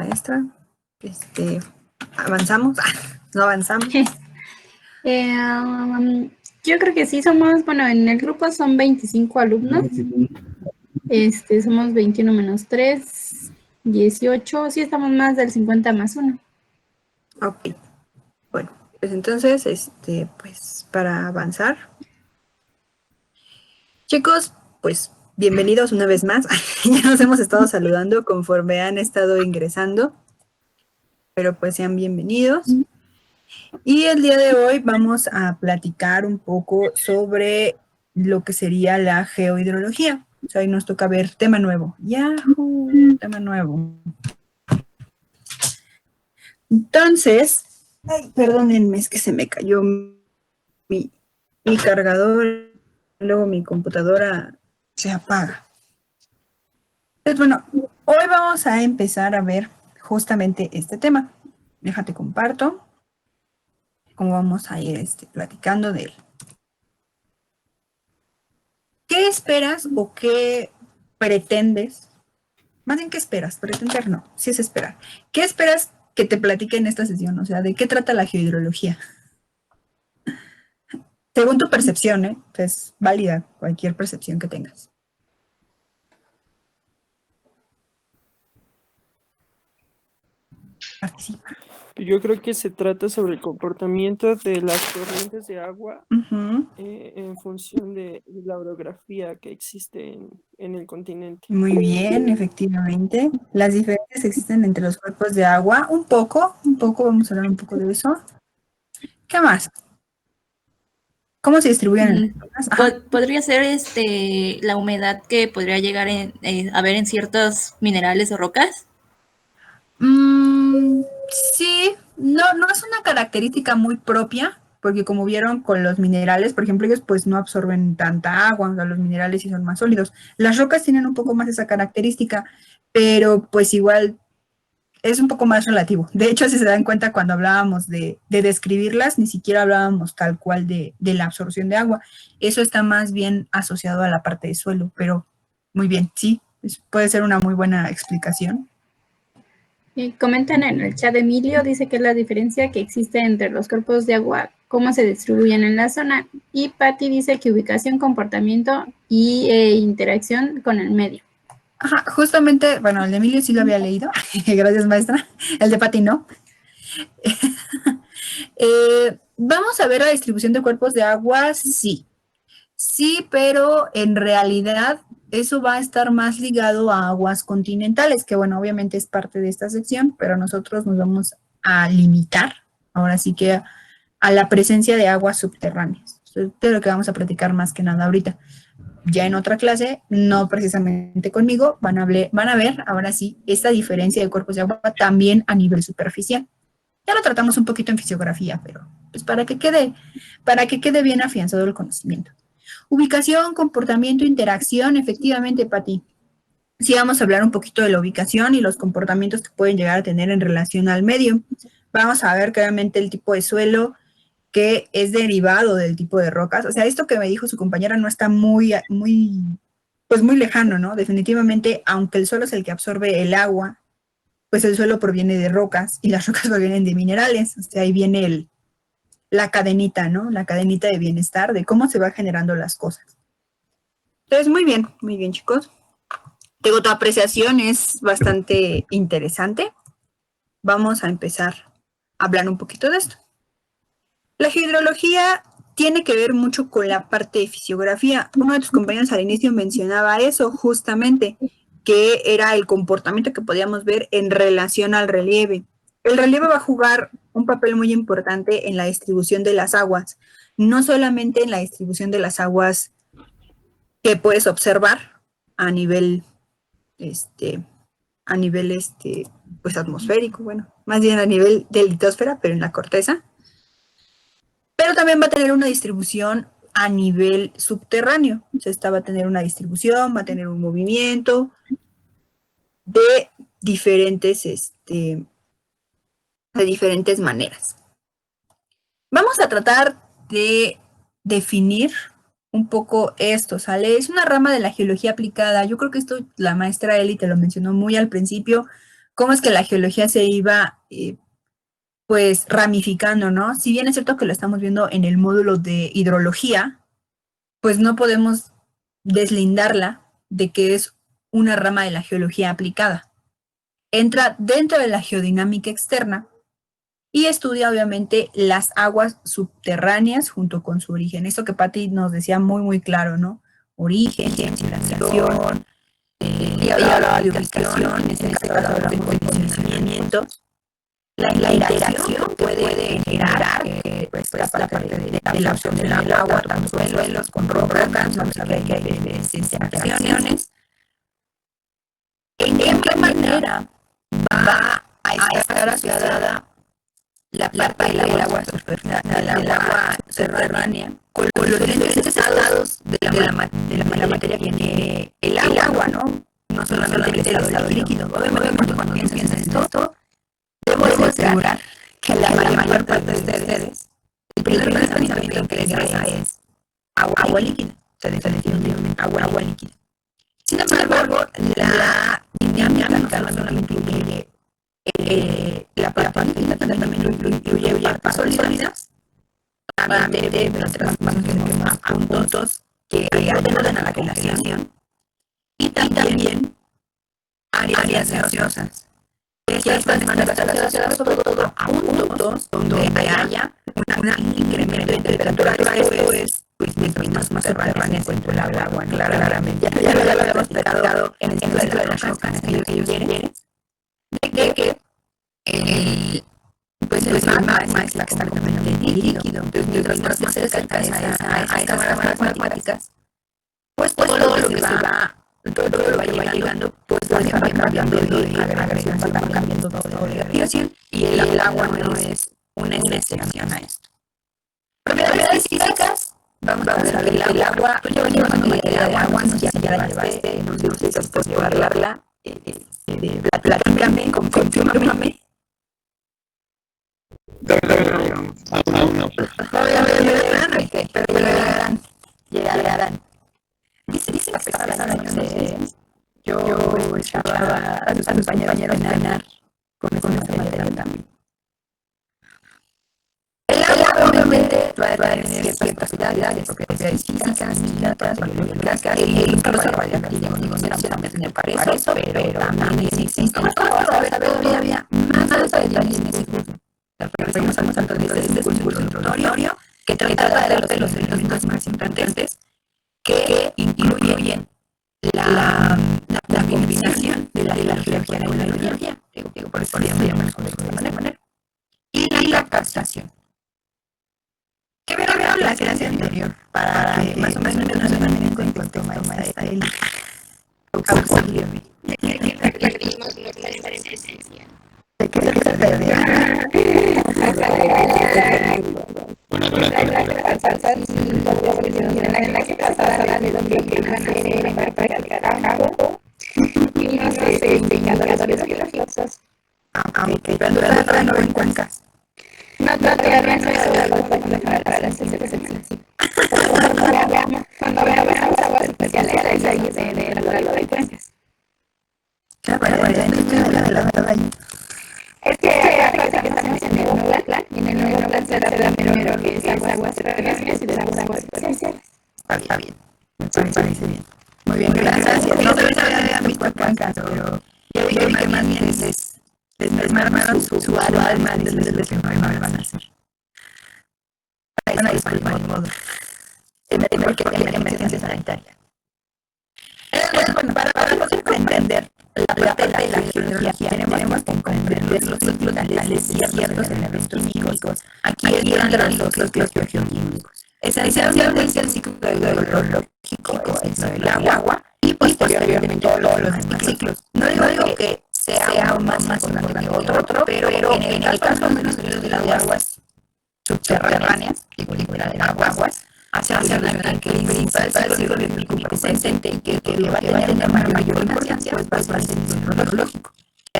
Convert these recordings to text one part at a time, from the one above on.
maestra. ¿Avanzamos? ¿No avanzamos? Yo creo que sí somos, bueno, en el grupo son 25 alumnos. Somos 21 menos 3, 18. Sí, estamos más del 50 más 1. Ok. Bueno, pues entonces, pues para avanzar. Chicos, pues bienvenidos una vez más. Ya nos hemos estado saludando conforme han estado ingresando, pero pues sean bienvenidos. Y el día de hoy vamos a platicar un poco sobre lo que sería la geohidrología. O sea, hoy nos toca ver tema nuevo. ¡Yahoo! Tema nuevo. Entonces, ay, perdónenme, es que se me cayó mi cargador, luego mi computadora se apaga. Entonces, bueno, hoy vamos a empezar a ver justamente este tema. Déjate comparto cómo vamos a ir platicando de él. ¿Qué esperas o qué pretendes? Más bien, ¿qué esperas? Pretender no, sí es esperar. ¿Qué esperas que te platique en esta sesión? O sea, ¿de qué trata la geohidrología? Según tu percepción, ¿eh? Es válida cualquier percepción que tengas. Participa. Yo creo que se trata sobre el comportamiento de las corrientes de agua en función de la orografía que existe en el continente. Muy bien, efectivamente. Las diferencias existen entre los cuerpos de agua. Un poco, vamos a hablar un poco de eso. ¿Qué más? ¿Cómo se distribuyen las zonas? Podría ser la humedad que podría llegar a haber en ciertos minerales o rocas. Sí, no es una característica muy propia, porque como vieron con los minerales, por ejemplo, ellos pues no absorben tanta agua, o sea, los minerales sí son más sólidos. Las rocas tienen un poco más esa característica, pero pues igual es un poco más relativo. De hecho, si se dan cuenta, cuando hablábamos de describirlas, ni siquiera hablábamos tal cual de la absorción de agua. Eso está más bien asociado a la parte de suelo, pero muy bien, sí, puede ser una muy buena explicación. Comentan en el chat de Emilio, dice que es la diferencia que existe entre los cuerpos de agua, cómo se distribuyen en la zona. Y Patti dice que ubicación, comportamiento y interacción con el medio. Ajá, justamente, bueno, el de Emilio sí lo había leído. Gracias, maestra. El de Pati no. Vamos a ver la distribución de cuerpos de agua, sí. Sí, pero en realidad eso va a estar más ligado a aguas continentales, que bueno, obviamente es parte de esta sección, pero nosotros nos vamos a limitar, ahora sí que a la presencia de aguas subterráneas. Esto es de lo que vamos a platicar más que nada ahorita. Ya en otra clase, no precisamente conmigo, van a ver ahora sí esta diferencia de cuerpos de agua también a nivel superficial. Ya lo tratamos un poquito en fisiografía, pero pues para que quede bien afianzado el conocimiento. Ubicación, comportamiento, interacción, efectivamente, Pati. Sí, vamos a hablar un poquito de la ubicación y los comportamientos que pueden llegar a tener en relación al medio. Vamos a ver claramente el tipo de suelo que es derivado del tipo de rocas. O sea, esto que me dijo su compañera no está muy lejano, ¿no? Definitivamente, aunque el suelo es el que absorbe el agua, pues el suelo proviene de rocas y las rocas provienen de minerales. O sea, ahí viene la cadenita, ¿no? La cadenita de bienestar, de cómo se va generando las cosas. Entonces, muy bien, chicos. Digo, tu apreciación es bastante interesante. Vamos a empezar a hablar un poquito de esto. La hidrología tiene que ver mucho con la parte de fisiografía. Uno de tus compañeros al inicio mencionaba eso justamente, que era el comportamiento que podíamos ver en relación al relieve. El relieve va a jugar un papel muy importante en la distribución de las aguas, no solamente en la distribución de las aguas que puedes observar a nivel, pues atmosférico, bueno, más bien a nivel de litosfera, pero en la corteza, pero también va a tener una distribución a nivel subterráneo. O sea, esta va a tener una distribución, va a tener un movimiento de diferentes maneras. Vamos a tratar de definir un poco esto, ¿sale? Es una rama de la geología aplicada. Yo creo que esto la maestra Eli te lo mencionó muy al principio, cómo es que la geología se iba pues ramificando, ¿no? Si bien es cierto que lo estamos viendo en el módulo de hidrología, pues no podemos deslindarla de que es una rama de la geología aplicada. Entra dentro de la geodinámica externa y estudia obviamente las aguas subterráneas junto con su origen. Eso que Patti nos decía muy, muy claro, ¿no? Origen, circulación, y hablaba de ubicación, en este caso hablamos de posicionamiento. La interacción puede generar pues, la parte de la opción del agua, tanto suelos, con rocas, vamos a ver que hay interacciones. ¿En qué manera va a estar asociada la parte del agua subterránea con los diferentes estados de la materia que tiene el agua, ¿no? No solamente el estado líquido. Obviamente, cuando piensas en esto, debo asegurar que la mayor parte de ustedes, el primer pensamiento que les da es agua líquida. Se define agua líquida. Sin embargo, la dinámica no solamente incluye la parte líquida, también incluye partes sólidas, nuevamente las transformaciones a puntos que ayudan a la congelación, y también áreas gaseosas. Estas van a estar asociadas sobre todo a puntos donde haya un incremento de temperatura. Esto es, pues, mientras más subterránea se encuentra el agua, claramente. Ya lo habíamos explicado en el ciclo de las rocas que ellos quieren, de que pues el magma está completamente líquido. Mientras más se acerca a esas cámaras magmáticas, pues todo lo que se va llegando, pues va cambiando de agresión, va cambiando de radiación, y el agua no es una excepción a esto. Propiedades físicas, vamos a ver que el agua, yo venía con la idea de agua, no sé si ya la llevaste, no sé si estás puesto a hablarla, platícame, confírmame. Aún no. Pero llegarán. Dice la pesada, no sé. Yo escuchaba a sus compañeros entrenar con esa materia también. El agua obviamente va a tener ciertas cualidades, propiedades físicas, químicas, biológicas, incluso radioactivas, digo, no vamos a tener para eso, pero también existen. Vamos a ver todavía más detalles en ese curso. Regresamos al curso introductorio que trata de los elementos más importantes que incluyen la combinación de la geología con la biología, digo, por eso llamamos de manera, y la captación. ¿Qué vieron la clase anterior? Para que más o menos nos van a encontrar el tema está el auxiliary. ¿De qué se trata? Aunque cuando no ven cuencas. No, cuando veamos aguas especiales de lo de cuencas. Claro, la verdad. Es que estamos en el nuevo plan, y en el nuevo plan se da primero que es aguas terrestres y después aguas especiales. Está bien, me parece bien. Muy bien, gracias. No se ve a mis cuencas, pero yo vi que más bien les desmarcaron su alma desde lo que no van a hacer. Bueno, es modo. Porque tiene emergencia sanitaria. Bueno, para entender la parte de la geología, tenemos que comprender los ciclos vitales ciertos elementos químicos. Aquí entran los ciclos geoquímicos. Esencialmente es el ciclo geológico, es el agua, y posteriormente todos los demás ciclos. No digo que sea uno más importante que otro, pero en el caso de las aguas subterráneas, digo, de aguas, hacia que el principal ciclo biológico presente y que va a tener mayor importancia, pues va a ser el ciclo geológico.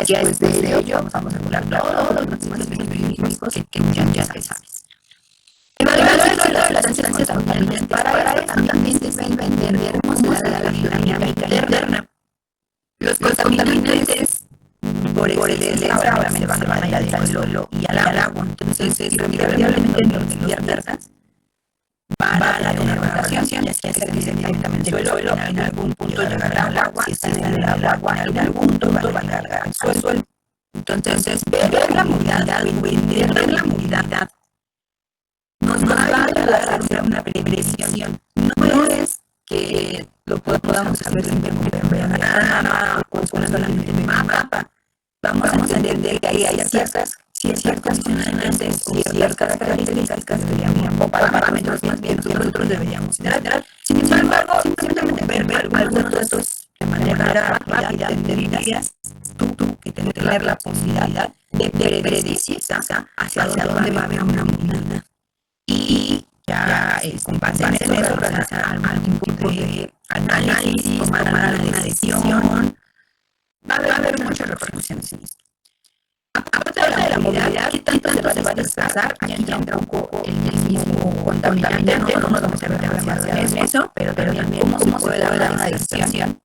Ya después de ello vamos a hablar todos los ciclos biológicos que ya sabes. Evaluar las instancias contaminantes. Para eso también se va a entender cómo se da la dinámica interna. Los contaminantes por excelencia obviamente van a ir al suelo y al agua. Entonces, irremediablemente no despiertas, van a tener una rotación, ya sea que esté directamente en el suelo, en algún punto llegará al agua, si está en el agua, en algún punto va a llegar al suelo. Entonces, ver la movilidad, entender la movilidad, nos va a ayudar a hacer una previsión. No es que lo podamos saber sin nada, con solamente el mapa. Vamos a entender que ahí hay ciertas condicionantes o ciertas características o parámetros más bien que nosotros deberíamos tener. Sin embargo, simplemente ver algunos de estos de manera rápida, tendrías tú que tener la posibilidad de predecir hacia dónde va a haber una movilidad. Y ya con base en eso realizar algún tipo de análisis, tomar una decisión. Va a haber muchas repercusiones en esto. Aparte de la movilidad, ¿qué tanto se va a desplazar? Aquí entra un poco el mismo contaminante, no nos vamos a meter demasiado en eso, pero también cómo se puede dar una decisión.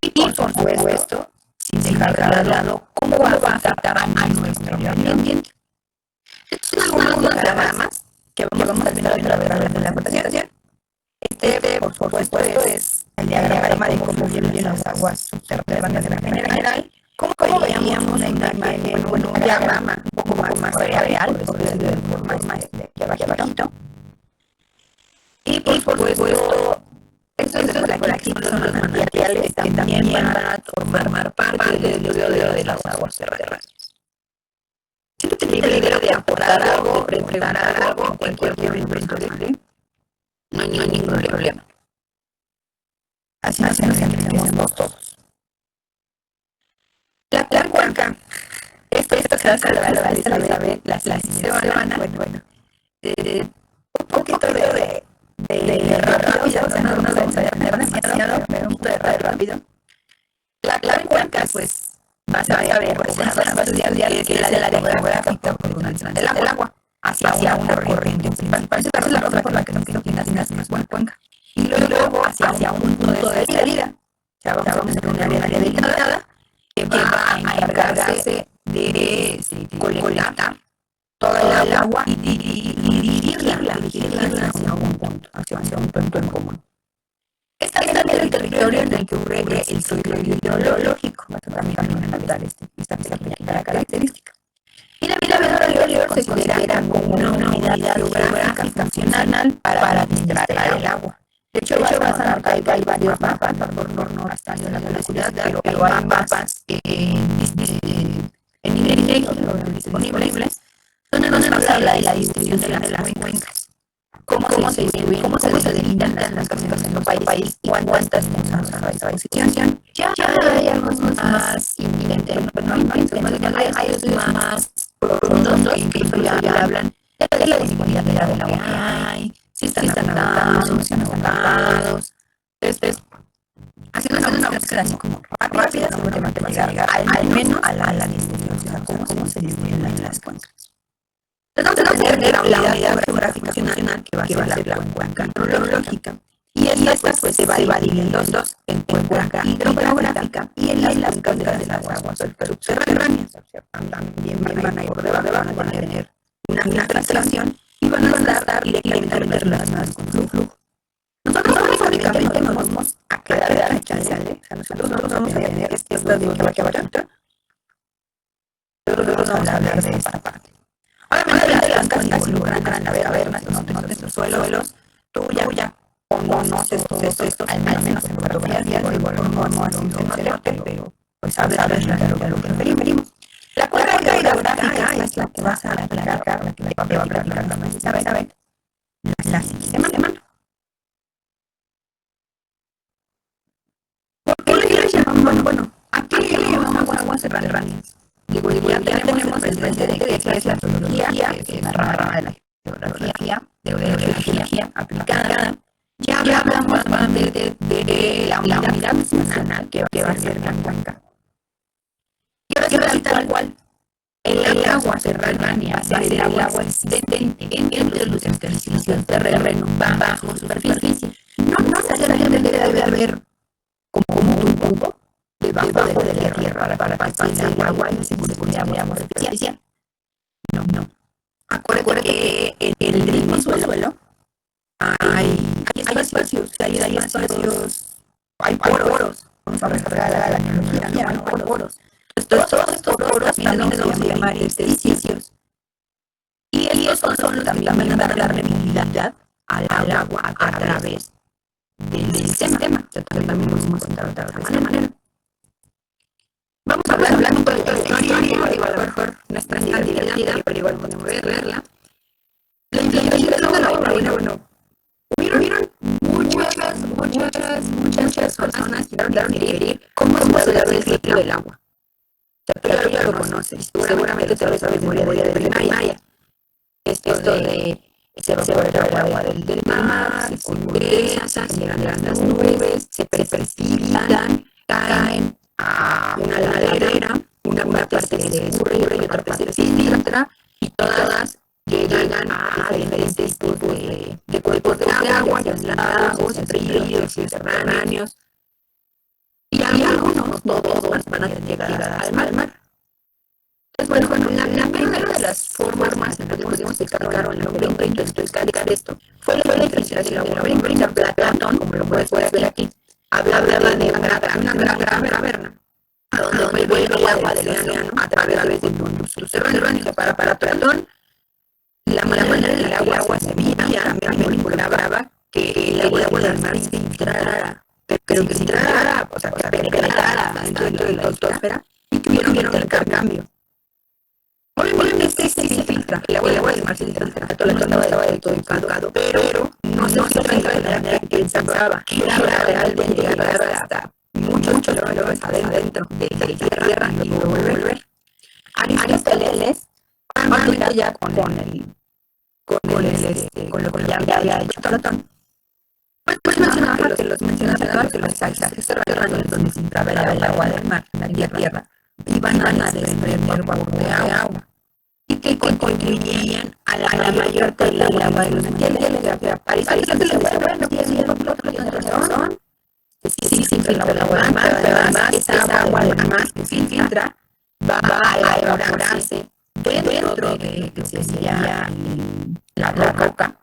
Y por supuesto, sin dejar de lado cómo va a afectar a nuestro medio ambiente. Estos son algunos diagramas que vamos a ver a través de la presentación. Por supuesto, es el diagrama de cómo fluyen las aguas subterráneas de la manera general. ¿Cómo veíamos una imagen, un diagrama un poco más real, por decirlo de forma de aquí abajito? Y por supuesto, estos de por aquí son los materiales que también van a formar parte de las aguas subterráneas. Si tú tienes la idea de aportar algo, de preguntar algo, en cualquier momento no hay ningún problema. Así nos enriquecemos todos. La cuenca, esto se va a salvar, la semana, bueno, un poquito de rápido, ya no nos vamos a detener demasiado, pero un poquito de rápido. La cuenca, pues, vas a ver, por ejemplo, que es el área geográfica del agua hacia una corriente principal. Esa es la razón por la que no quiero que tengas más cuenca. Y luego hacia un punto de salida. Ya vamos a tener un área delimitada que va a encargarse de colectar toda el agua y dirigirla hacia un punto en común. Esta es el territorio en el que ocurre el ciclo hidrológico, también fundamental esta pequeña característica. Y la vida se considera como una unidad geográfica funcional para distraer el agua. De hecho, vas a notar que hay varios mapas, no hasta la velocidad, pero hay mapas en inglés disponibles donde nos habla de la distribución de las cuencas. Cómo se delimitan las cuencas en un país y cuántas cosas hay a disposición. Ya hay algunos más inminentes, hay más profundos que incluso ya hablan de la disponibilidad del agua que hay, si están agotados, si no están agotados. Entonces, haciendo una búsqueda así como rápida, seguramente va a llegar al menos a la distribución, cómo se distribuyen las cuencas. Entonces vamos a tener la unidad geográfica funcional que va a ser la cuenca hidrológica. Y esta pues se va a dividir en dos, en cuenca hidrográfica y en las cuencas de las aguas subterráneas. También van a ir por debajo, van a tener una filtración y van a estar directamente relacionadas con su flujo. Nosotros únicamente nos vamos a quedar echándole. O sea, nosotros no vamos a tener estas dos que vayan. Nosotros vamos a hablar de esta parte. Obviamente las cuencas involucran cavernas, los suelos, tú ya conoces todo esto, al menos en fotografías, no así excelente, pero pues sabes a lo que referimos. La cuenca hidrográfica es la que vas a aplicar, la que va a aplicar la maestra, ¿saben? La siguiente semana. ¿Por qué le llamamos, a qué le llamamos aguas subterráneas? Digo, ya tenemos el presente de que es la geología, que es la rama de la geografía, de geología aplicada. Ya hablamos nuevamente de la unidad nacional que va a ser la cuenca. Y ahora sí, tal cual, el agua subterránea va a ser el agua existente entre los intersticios del terreno bajo superficie. No necesariamente debe haber como un tubo, debajo de la tierra para que pase el agua y se consiga agua artificial. No. Acuérdate que en el mismo suelo hay espacios, hay poros. Vamos a recargar la tecnología, ¿no? Hay poros. Entonces, todos estos poros también los vamos a llamar intersticios. Y estos son los que también van a darle movilidad al agua a través del sistema. O sea, también lo vamos a encontrar de otra manera. Vamos a hablar un poco de la historia, digo, a lo mejor no es tan divertida, pero igual podemos verla. La implementación de la obra, bueno, hubieron muchas personas que intentaron definir cómo se da el ciclo del agua. O sea, tú ya lo conoces, seguramente te lo sabes de memoria de primaria. Esto de se va el agua del mar, se condensa, se llegan las nubes, se precipitan, caen a una ladera, una parte se escurre y otra parte se filtra, y todas llegan a diferentes tipos de cuerpos de agua, ya sean lagos, ríos, subterráneos, y algunos, todos van a llegar al mar. Entonces, bueno, la primera de las formas en las que pudimos explicar o en lo que intento explicar esto fue la definición del agua. Platón, como lo puedes ver aquí, hablaba de una gran caverna, donde vuelve el agua del océano a través de puntos subterráneos. Para Platón, la manera en la que el agua se movía también involucraba que el agua del mar se infiltrara, pero que se infiltrara, o sea, que penetrara dentro de la atmósfera y que hubiera un intercambio. Obviamente se filtra, el agua del mar se filtra, todo el agua de todo educado, pero no se filtra de la manera que pensaba, que era realmente llegar hasta muchos kilómetros adentro de la tierra y luego volver. Aristóteles, ahorita ya con lo que ya había hecho Platón, pues mencionaba que los paisajes terrestres donde se entraba el agua del mar, la tierra, iban a desprender vapor de agua y que contribuían a la mayor pérdida del agua de los manantiales. Aristóteles decía, bueno, pues sí, tiene razón, sí se infiltra el agua del mar, pero además esa agua del mar que se infiltra va a evaporarse dentro de lo que sería la roca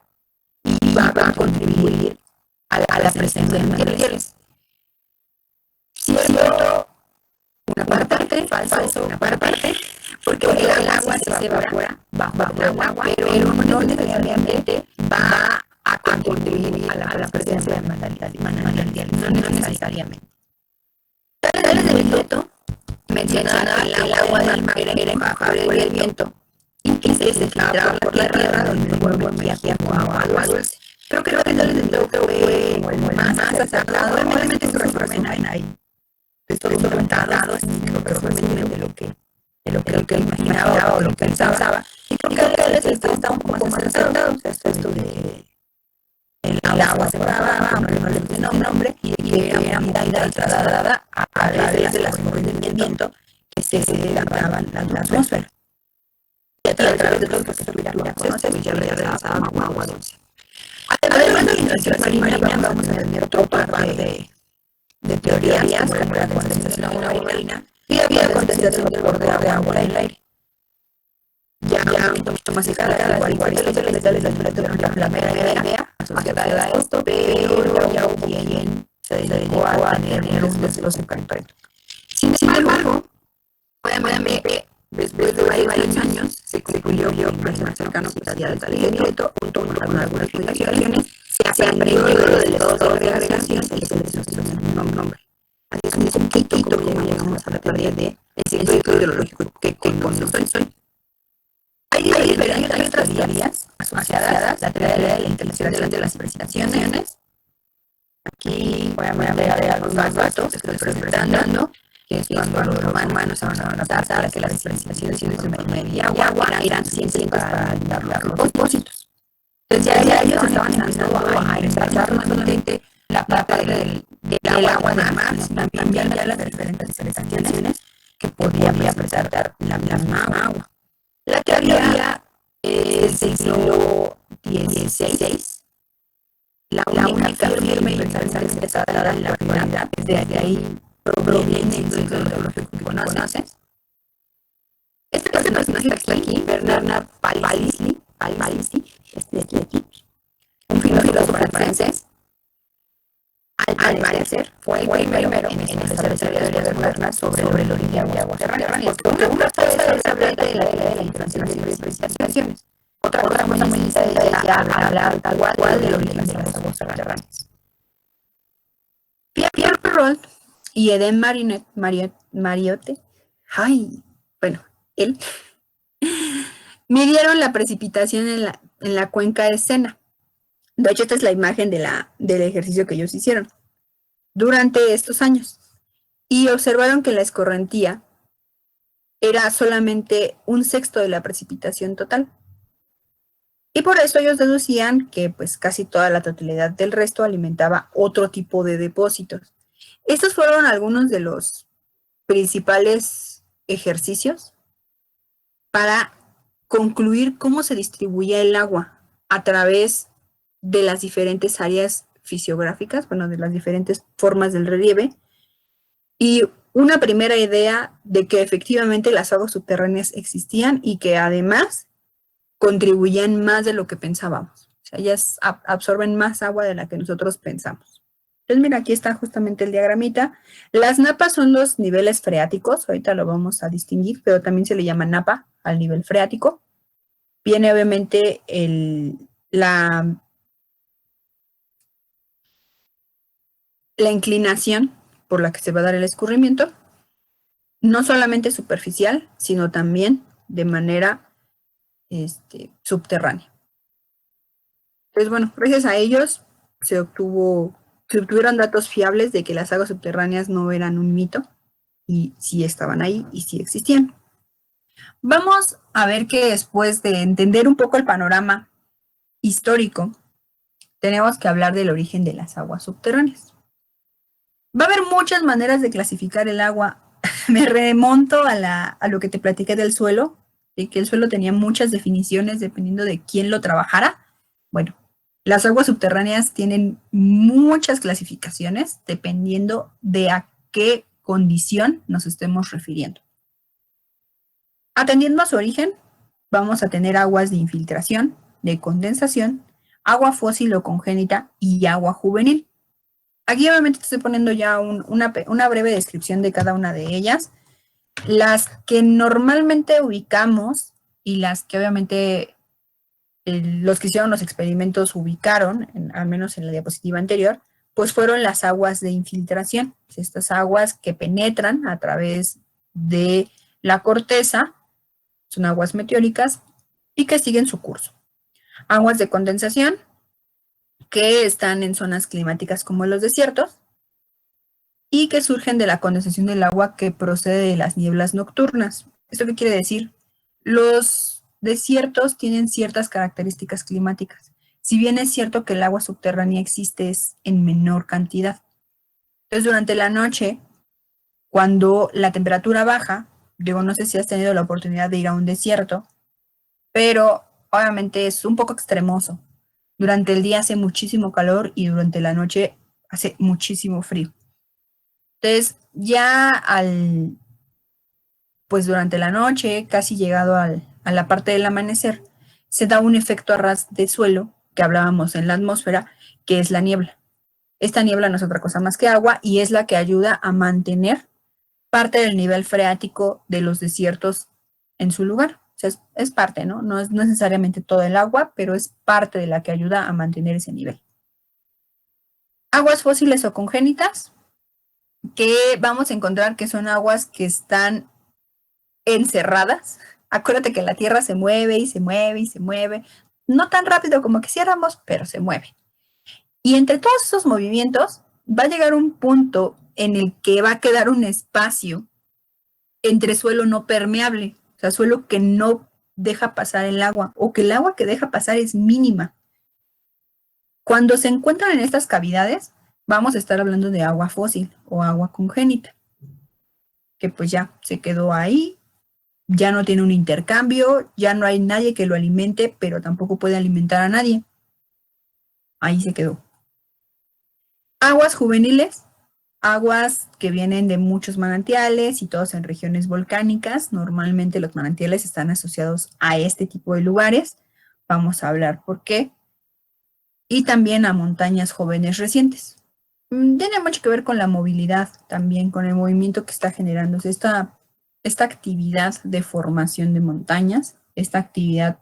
y va a contribuir a la presencia de manantiales. Cierto, una parte, falso, una parte, porque el agua se evapora bajo el agua, pero no necesariamente va a contribuir a la presencia de manantiales, no necesariamente. Tales de Benedetto mencionaba que el agua del mar era empujada por el viento y que se filtraba por la tierra donde luego emergía como agua dulce. Creo que Tales de Benedetto fue más acertado, obviamente se resuelven ahí. Esto lo comentado, creo que resuelven de lo que imaginaba o lo que pensaba. Y creo que él está un poco más acertado. O sea, esto de el agua se evapaba, no le puse nombre, y que era muy trasladada a través de las corrientes del viento que se levantaban la atmósfera. Y a través de todo lo que se ya conoces, ya regresaba como agua dulce. Además de la inundación marina, vamos a tener otro par de teorías como la condensación de agua marina y había condensación del borde de agua en el aire. Ya un poquito más exagerada, igual que los letales del plato de la primera idea asociada a esto, pero ya hubo quien se dedicó a tener los encantos. Sin embargo, pueden ver que después de varios años se concluyó que personas cercanas a la del decreto, junto con algunas explicaciones, se aprendió lo de las dos agregaciones y se les asoció un nombre. Así es un poquito como llegamos a la teoría del circuito hidrológico que conocemos hoy. Hay otras teorías asociadas, la teoría de la interacción de las precipitaciones. Aquí voy a ver algunos datos que estoy presentando, que es cuando los humanos van a adaptar que las precipitaciones de medio y agua eran suficientes para alimentar los depósitos. Entonces ya ellos estaban empezando a interesar no solamente la parte del agua del mar, sino también ya las diferentes precipitaciones que podía presentar la misma agua. La teoría es del siglo XVI. La única firme y expresada en la actualidad. Desde ahí proviene del ciclo hidrológico que conoces. Este personaje que está aquí, Bernard Palissy, un filósofo francés, al parecer fue el primero en establecer teorías modernas sobre el origen de aguas subterráneas. Porque una cosa es hablar de la teoría de la infiltración y precipitaciones. Otra cosa muy distinta es ya hablar tal cual del origen de las aguas subterráneas. Pierre Perrault y Eden Mariotte, él, midieron la precipitación en la cuenca de Sena. De hecho, esta es la imagen del ejercicio que ellos hicieron durante estos años. Y observaron que la escorrentía era solamente 1/6 de la precipitación total. Y por eso ellos deducían que pues casi toda la totalidad del resto alimentaba otro tipo de depósitos. Estos fueron algunos de los principales ejercicios para concluir cómo se distribuía el agua a través de las diferentes áreas fisiográficas, de las diferentes formas del relieve, y una primera idea de que efectivamente las aguas subterráneas existían y que además contribuían más de lo que pensábamos. O sea, ellas absorben más agua de la que nosotros pensamos. Entonces, mira, aquí está justamente el diagramita. Las napas son los niveles freáticos, ahorita lo vamos a distinguir, pero también se le llama napa al nivel freático. Viene obviamente la inclinación por la que se va a dar el escurrimiento, no solamente superficial, sino también de manera subterránea. Entonces, bueno, gracias a ellos se obtuvieron datos fiables de que las aguas subterráneas no eran un mito, y sí estaban ahí y sí existían. Vamos a ver que después de entender un poco el panorama histórico, tenemos que hablar del origen de las aguas subterráneas. Va a haber muchas maneras de clasificar el agua. Me remonto a lo que te platiqué del suelo, de que el suelo tenía muchas definiciones dependiendo de quién lo trabajara. Bueno, las aguas subterráneas tienen muchas clasificaciones dependiendo de a qué condición nos estemos refiriendo. Atendiendo a su origen, vamos a tener aguas de infiltración, de condensación, agua fósil o congénita y agua juvenil. Aquí obviamente te estoy poniendo ya una breve descripción de cada una de ellas. Las que normalmente ubicamos y las que obviamente los que hicieron los experimentos ubicaron, al menos en la diapositiva anterior, pues fueron las aguas de infiltración. Estas aguas que penetran a través de la corteza, son aguas meteóricas y que siguen su curso. Aguas de condensación, que están en zonas climáticas como los desiertos y que surgen de la condensación del agua que procede de las nieblas nocturnas. ¿Esto qué quiere decir? Los desiertos tienen ciertas características climáticas. Si bien es cierto que el agua subterránea existe, es en menor cantidad. Entonces, durante la noche, cuando la temperatura baja, no sé si has tenido la oportunidad de ir a un desierto, pero obviamente es un poco extremoso. Durante el día hace muchísimo calor y durante la noche hace muchísimo frío. Entonces, ya pues durante la noche, casi llegado a la parte del amanecer, se da un efecto a ras de suelo que hablábamos en la atmósfera, que es la niebla. Esta niebla no es otra cosa más que agua y es la que ayuda a mantener parte del nivel freático de los desiertos en su lugar. O sea, es parte, ¿no? No es necesariamente todo el agua, pero es parte de la que ayuda a mantener ese nivel. Aguas fósiles o congénitas, que vamos a encontrar que son aguas que están encerradas. Acuérdate que la Tierra se mueve y se mueve y se mueve. No tan rápido como quisiéramos, pero se mueve. Y entre todos esos movimientos va a llegar un punto en el que va a quedar un espacio entre suelo no permeable, o sea, suelo que no deja pasar el agua, o que el agua que deja pasar es mínima. Cuando se encuentran en estas cavidades, vamos a estar hablando de agua fósil o agua congénita, que pues ya se quedó ahí, ya no tiene un intercambio, ya no hay nadie que lo alimente, pero tampoco puede alimentar a nadie. Ahí se quedó. Aguas juveniles Aguas que vienen de muchos manantiales y todos en regiones volcánicas. Normalmente los manantiales están asociados a este tipo de lugares. Vamos a hablar por qué. Y también a montañas jóvenes recientes. Tiene mucho que ver con la movilidad, también con el movimiento que está generándose esta actividad de formación de montañas, esta actividad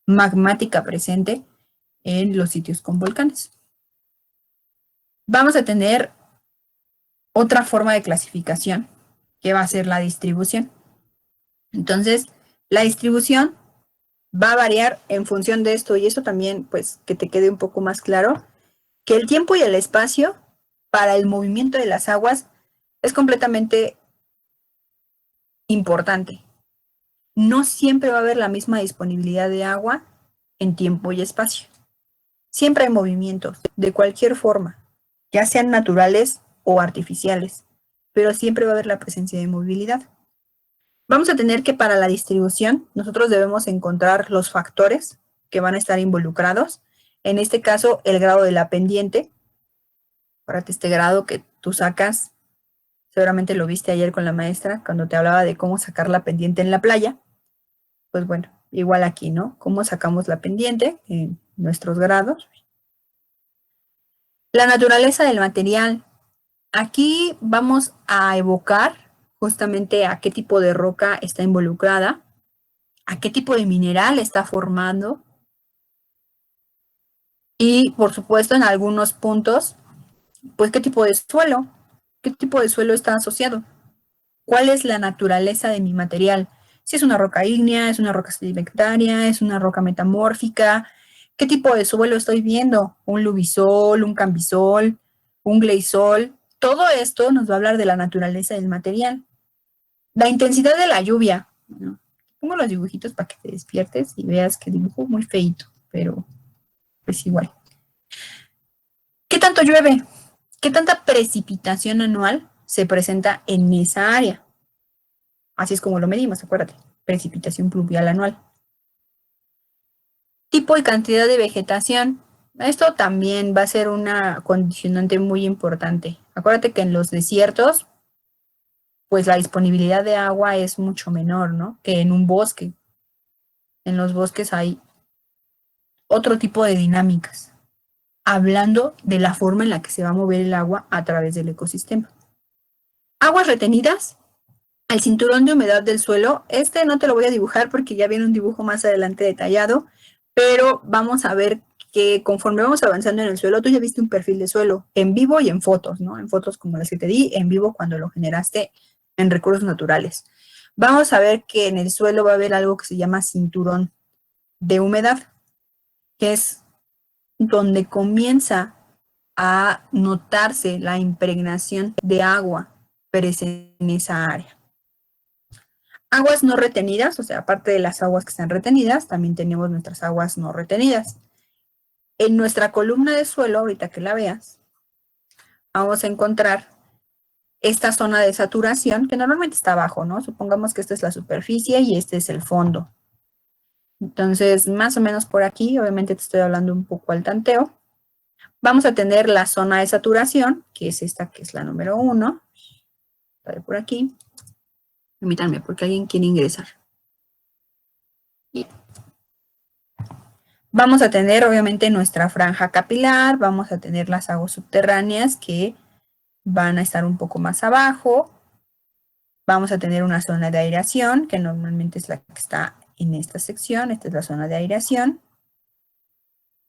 magmática presente en los sitios con volcanes. Vamos a tener otra forma de clasificación, que va a ser la distribución. Entonces, la distribución va a variar en función de esto, y eso también, pues, que te quede un poco más claro, que el tiempo y el espacio para el movimiento de las aguas es completamente importante. No siempre va a haber la misma disponibilidad de agua en tiempo y espacio. Siempre hay movimientos, de cualquier forma, ya sean naturales o artificiales, pero siempre va a haber la presencia de movilidad. Vamos a tener que para la distribución, nosotros debemos encontrar los factores que van a estar involucrados. En este caso, el grado de la pendiente. Acuérdate, este grado que tú sacas, seguramente lo viste ayer con la maestra, cuando te hablaba de cómo sacar la pendiente en la playa. Pues bueno, igual aquí, ¿no? ¿Cómo sacamos la pendiente en nuestros grados? La naturaleza del material. Aquí vamos a evocar justamente a qué tipo de roca está involucrada, a qué tipo de mineral está formando y, por supuesto, en algunos puntos, pues qué tipo de suelo está asociado, cuál es la naturaleza de mi material, si es una roca ígnea, es una roca sedimentaria, es una roca metamórfica, qué tipo de suelo estoy viendo, un lubisol, un cambisol, un gleisol. Todo esto nos va a hablar de la naturaleza del material. La intensidad de la lluvia. Bueno, pongo los dibujitos para que te despiertes y veas que dibujo muy feito, pero pues igual. ¿Qué tanto llueve? ¿Qué tanta precipitación anual se presenta en esa área? Así es como lo medimos, acuérdate. Precipitación pluvial anual. Tipo y cantidad de vegetación. Esto también va a ser una condicionante muy importante. Acuérdate que en los desiertos, pues la disponibilidad de agua es mucho menor, ¿no? Que en un bosque. En los bosques hay otro tipo de dinámicas, hablando de la forma en la que se va a mover el agua a través del ecosistema. Aguas retenidas, el cinturón de humedad del suelo. Este no te lo voy a dibujar porque ya viene un dibujo más adelante detallado, pero vamos a ver que conforme vamos avanzando en el suelo, tú ya viste un perfil de suelo en vivo y en fotos, ¿no? En fotos como las que te di, en vivo cuando lo generaste en recursos naturales. Vamos a ver que en el suelo va a haber algo que se llama cinturón de humedad, que es donde comienza a notarse la impregnación de agua presente en esa área. Aguas no retenidas, o sea, aparte de las aguas que están retenidas, también tenemos nuestras aguas no retenidas. En nuestra columna de suelo, ahorita que la veas, vamos a encontrar esta zona de saturación, que normalmente está abajo, ¿no? Supongamos que esta es la superficie y este es el fondo. Entonces, más o menos por aquí, obviamente te estoy hablando un poco al tanteo. Vamos a tener la zona de saturación, que es esta, que es la número 1. Está por aquí. Permítanme, porque alguien quiere ingresar. Vamos a tener, obviamente, nuestra franja capilar. Vamos a tener las aguas subterráneas que van a estar un poco más abajo. Vamos a tener una zona de aireación, que normalmente es la que está en esta sección. Esta es la zona de aireación.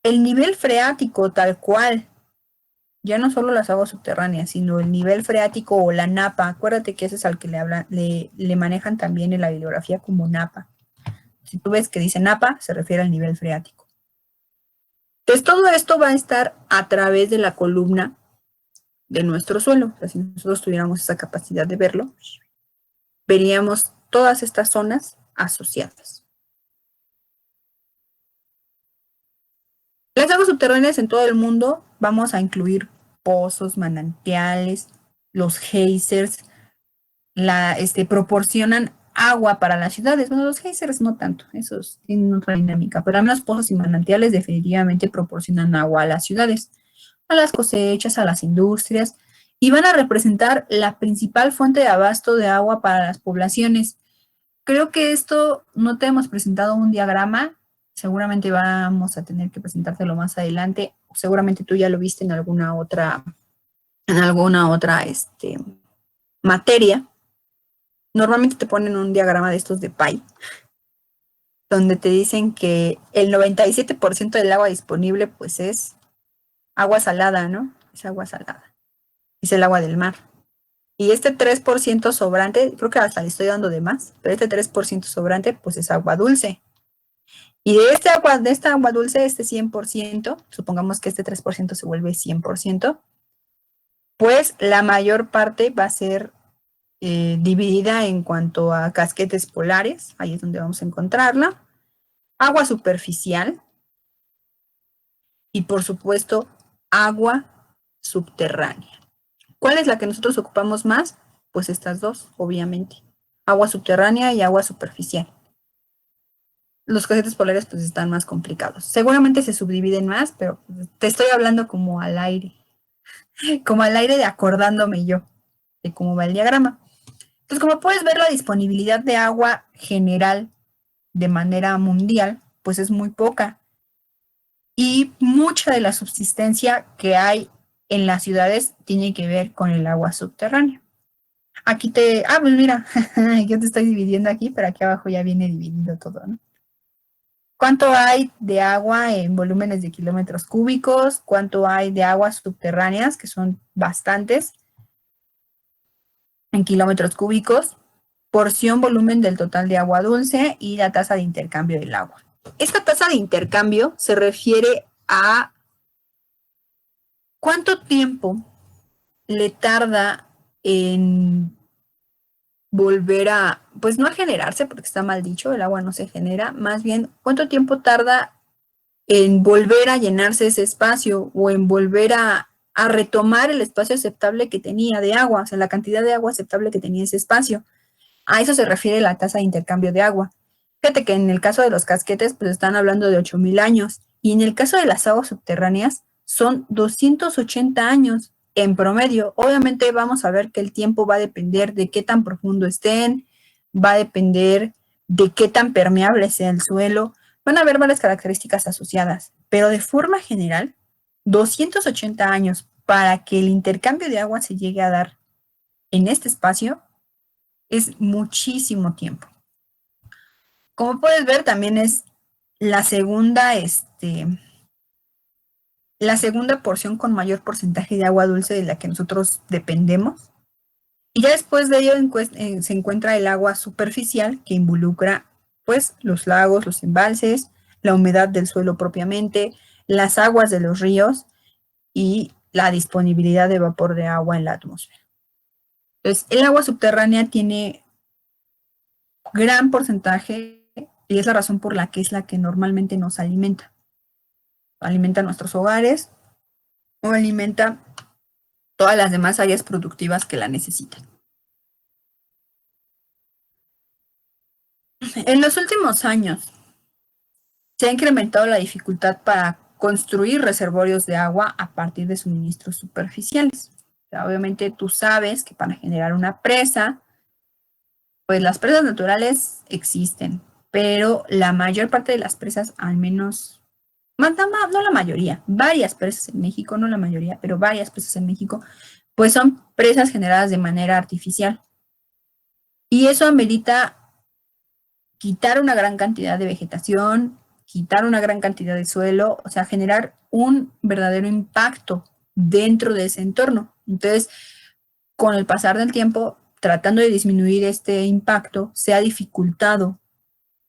El nivel freático tal cual, ya no solo las aguas subterráneas, sino el nivel freático o la napa. Acuérdate que ese es al que le manejan también en la bibliografía como napa. Si tú ves que dice napa, se refiere al nivel freático. Entonces todo esto va a estar a través de la columna de nuestro suelo. O sea, si nosotros tuviéramos esa capacidad de verlo, veríamos todas estas zonas asociadas. Las aguas subterráneas en todo el mundo vamos a incluir pozos, manantiales, los geysers, proporcionan agua para las ciudades. Bueno, los geysers no tanto, esos tienen otra dinámica, pero al menos pozos y manantiales definitivamente proporcionan agua a las ciudades, a las cosechas, a las industrias, y van a representar la principal fuente de abasto de agua para las poblaciones. Creo que esto no te hemos presentado un diagrama, seguramente vamos a tener que presentártelo más adelante, seguramente tú ya lo viste en alguna otra materia. Normalmente te ponen un diagrama de estos de pie, donde te dicen que el 97% del agua disponible pues es agua salada, ¿no? Es agua salada, es el agua del mar. Y este 3% sobrante, creo que hasta le estoy dando de más, pero este 3% sobrante pues es agua dulce. Y de esta agua dulce, este 100%, supongamos que este 3% se vuelve 100%, pues la mayor parte va a ser dividida en cuanto a casquetes polares, ahí es donde vamos a encontrarla, agua superficial y por supuesto agua subterránea. ¿Cuál es la que nosotros ocupamos más? Pues estas dos, obviamente, agua subterránea y agua superficial. Los casquetes polares pues están más complicados. Seguramente se subdividen más, pero te estoy hablando como al aire de acordándome yo de cómo va el diagrama. Entonces, como puedes ver, la disponibilidad de agua general de manera mundial, pues es muy poca. Y mucha de la subsistencia que hay en las ciudades tiene que ver con el agua subterránea. Pues mira, yo te estoy dividiendo aquí, pero aquí abajo ya viene dividido todo, ¿no? ¿Cuánto hay de agua en volúmenes de kilómetros cúbicos? ¿Cuánto hay de aguas subterráneas, que son bastantes, en kilómetros cúbicos? Porción, volumen del total de agua dulce y la tasa de intercambio del agua. Esta tasa de intercambio se refiere a cuánto tiempo le tarda en volver a, pues no a generarse, porque está mal dicho, el agua no se genera, más bien cuánto tiempo tarda en volver a llenarse ese espacio o en volver a retomar el espacio aceptable que tenía de agua, o sea, la cantidad de agua aceptable que tenía ese espacio. A eso se refiere la tasa de intercambio de agua. Fíjate que en el caso de los casquetes, pues están hablando de 8,000 años, y en el caso de las aguas subterráneas son 280 años en promedio. Obviamente vamos a ver que el tiempo va a depender de qué tan profundo estén, va a depender de qué tan permeable sea el suelo, van a haber varias características asociadas, pero de forma general, 280 años para que el intercambio de agua se llegue a dar en este espacio es muchísimo tiempo. Como puedes ver, también es la segunda, la segunda porción con mayor porcentaje de agua dulce de la que nosotros dependemos. Y ya después de ello se encuentra el agua superficial, que involucra pues los lagos, los embalses, la humedad del suelo propiamente, las aguas de los ríos y la disponibilidad de vapor de agua en la atmósfera. Entonces, el agua subterránea tiene gran porcentaje y es la razón por la que es la que normalmente nos alimenta. Alimenta nuestros hogares o alimenta todas las demás áreas productivas que la necesitan. En los últimos años se ha incrementado la dificultad para construir reservorios de agua a partir de suministros superficiales. O sea, obviamente tú sabes que para generar una presa, pues las presas naturales existen, pero la mayor parte de las presas, al menos, no la mayoría, varias presas en México, no la mayoría, pero varias presas en México, pues son presas generadas de manera artificial. Y eso amerita quitar una gran cantidad de vegetación, quitar una gran cantidad de suelo, o sea, generar un verdadero impacto dentro de ese entorno. Entonces, con el pasar del tiempo, tratando de disminuir este impacto, se ha dificultado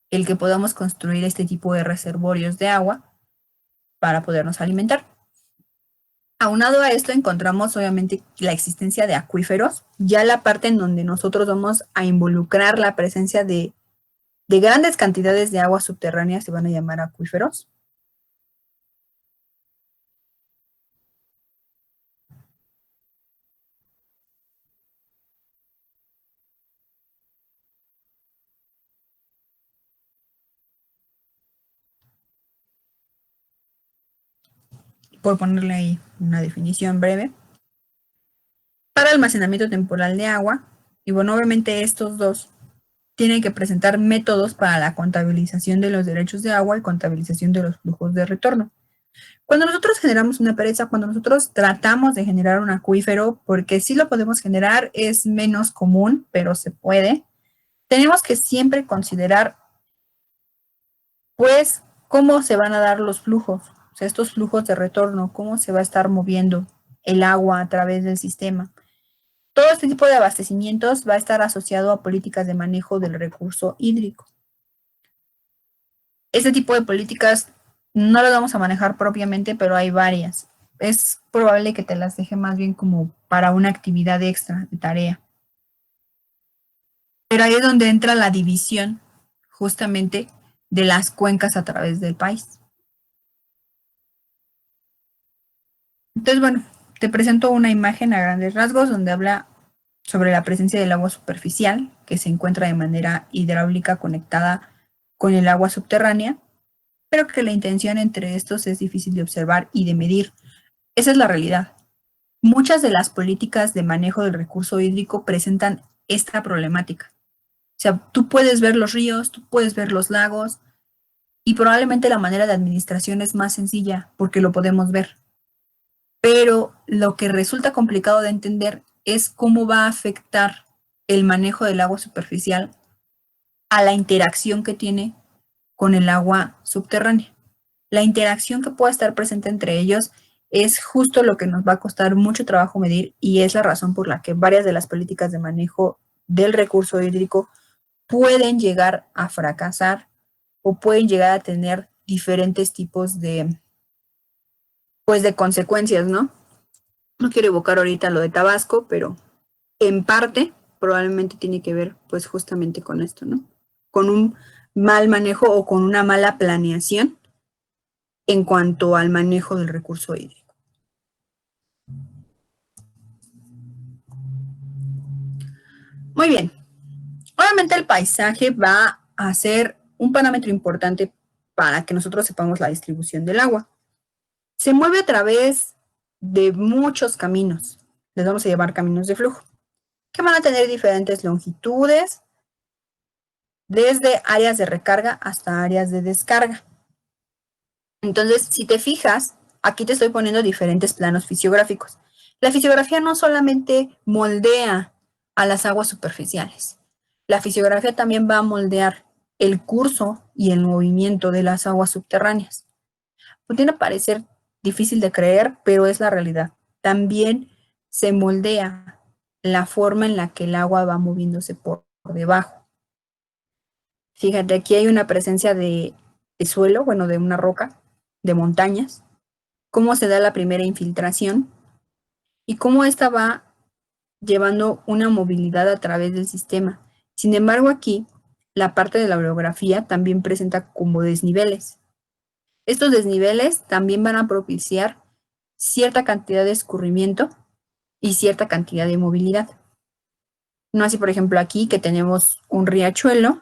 el que podamos construir este tipo de reservorios de agua para podernos alimentar. Aunado a esto, encontramos obviamente la existencia de acuíferos, ya la parte en donde nosotros vamos a involucrar la presencia de grandes cantidades de agua subterránea se van a llamar acuíferos. Por ponerle ahí una definición breve. el almacenamiento temporal de agua. Y bueno, obviamente estos dos tienen que presentar métodos para la contabilización de los derechos de agua y contabilización de los flujos de retorno. Cuando nosotros generamos una presa, cuando nosotros tratamos de generar un acuífero, porque sí lo podemos generar, es menos común, pero se puede, tenemos que siempre considerar, pues, cómo se van a dar los flujos, o sea, estos flujos de retorno, cómo se va a estar moviendo el agua a través del sistema. Todo este tipo de abastecimientos va a estar asociado a políticas de manejo del recurso hídrico. Este tipo de políticas no las vamos a manejar propiamente, pero hay varias. Es probable que te las deje más bien como para una actividad extra de tarea. Pero ahí es donde entra la división justamente de las cuencas a través del país. Entonces, bueno, te presento una imagen a grandes rasgos donde habla sobre la presencia del agua superficial, que se encuentra de manera hidráulica conectada con el agua subterránea, pero que la intención entre estos es difícil de observar y de medir. Esa es la realidad. Muchas de las políticas de manejo del recurso hídrico presentan esta problemática. O sea, tú puedes ver los ríos, tú puedes ver los lagos, y probablemente la manera de administración es más sencilla porque lo podemos ver. Pero lo que resulta complicado de entender es cómo va a afectar el manejo del agua superficial a la interacción que tiene con el agua subterránea. La interacción que pueda estar presente entre ellos es justo lo que nos va a costar mucho trabajo medir y es la razón por la que varias de las políticas de manejo del recurso hídrico pueden llegar a fracasar o pueden llegar a tener diferentes tipos de, pues, de consecuencias, ¿no? No quiero evocar ahorita lo de Tabasco, pero en parte probablemente tiene que ver pues justamente con esto, ¿no? Con un mal manejo o con una mala planeación en cuanto al manejo del recurso hídrico. Muy bien. Obviamente el paisaje va a ser un parámetro importante para que nosotros sepamos la distribución del agua. Se mueve a través de muchos caminos. Les vamos a llamar caminos de flujo, que van a tener diferentes longitudes, desde áreas de recarga hasta áreas de descarga. Entonces, si te fijas, aquí te estoy poniendo diferentes planos fisiográficos. La fisiografía no solamente moldea a las aguas superficiales, la fisiografía también va a moldear el curso y el movimiento de las aguas subterráneas. Puede parecer difícil de creer, pero es la realidad. También se moldea la forma en la que el agua va moviéndose por debajo. Fíjate, aquí hay una presencia de suelo, bueno, de una roca, de montañas, cómo se da la primera infiltración y cómo esta va llevando una movilidad a través del sistema. Sin embargo, aquí la parte de la orografía también presenta como desniveles. Estos desniveles también van a propiciar cierta cantidad de escurrimiento y cierta cantidad de movilidad. No así, por ejemplo, aquí que tenemos un riachuelo,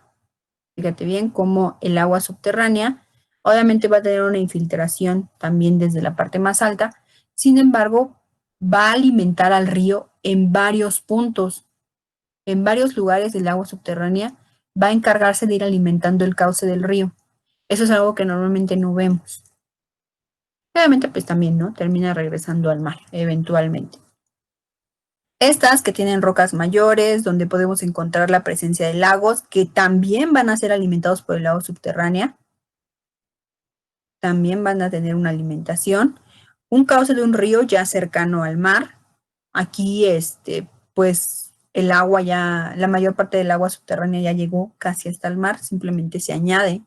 fíjate bien, como el agua subterránea, obviamente va a tener una infiltración también desde la parte más alta, sin embargo, va a alimentar al río en varios puntos, en varios lugares del agua subterránea, va a encargarse de ir alimentando el cauce del río. Eso es algo que normalmente no vemos. Obviamente, pues también, ¿no? Termina regresando al mar, eventualmente. Estas que tienen rocas mayores, donde podemos encontrar la presencia de lagos, que también van a ser alimentados por el agua subterránea. También van a tener una alimentación. Un cauce de un río ya cercano al mar. Aquí, pues, el agua ya, la mayor parte del agua subterránea ya llegó casi hasta el mar, simplemente se añade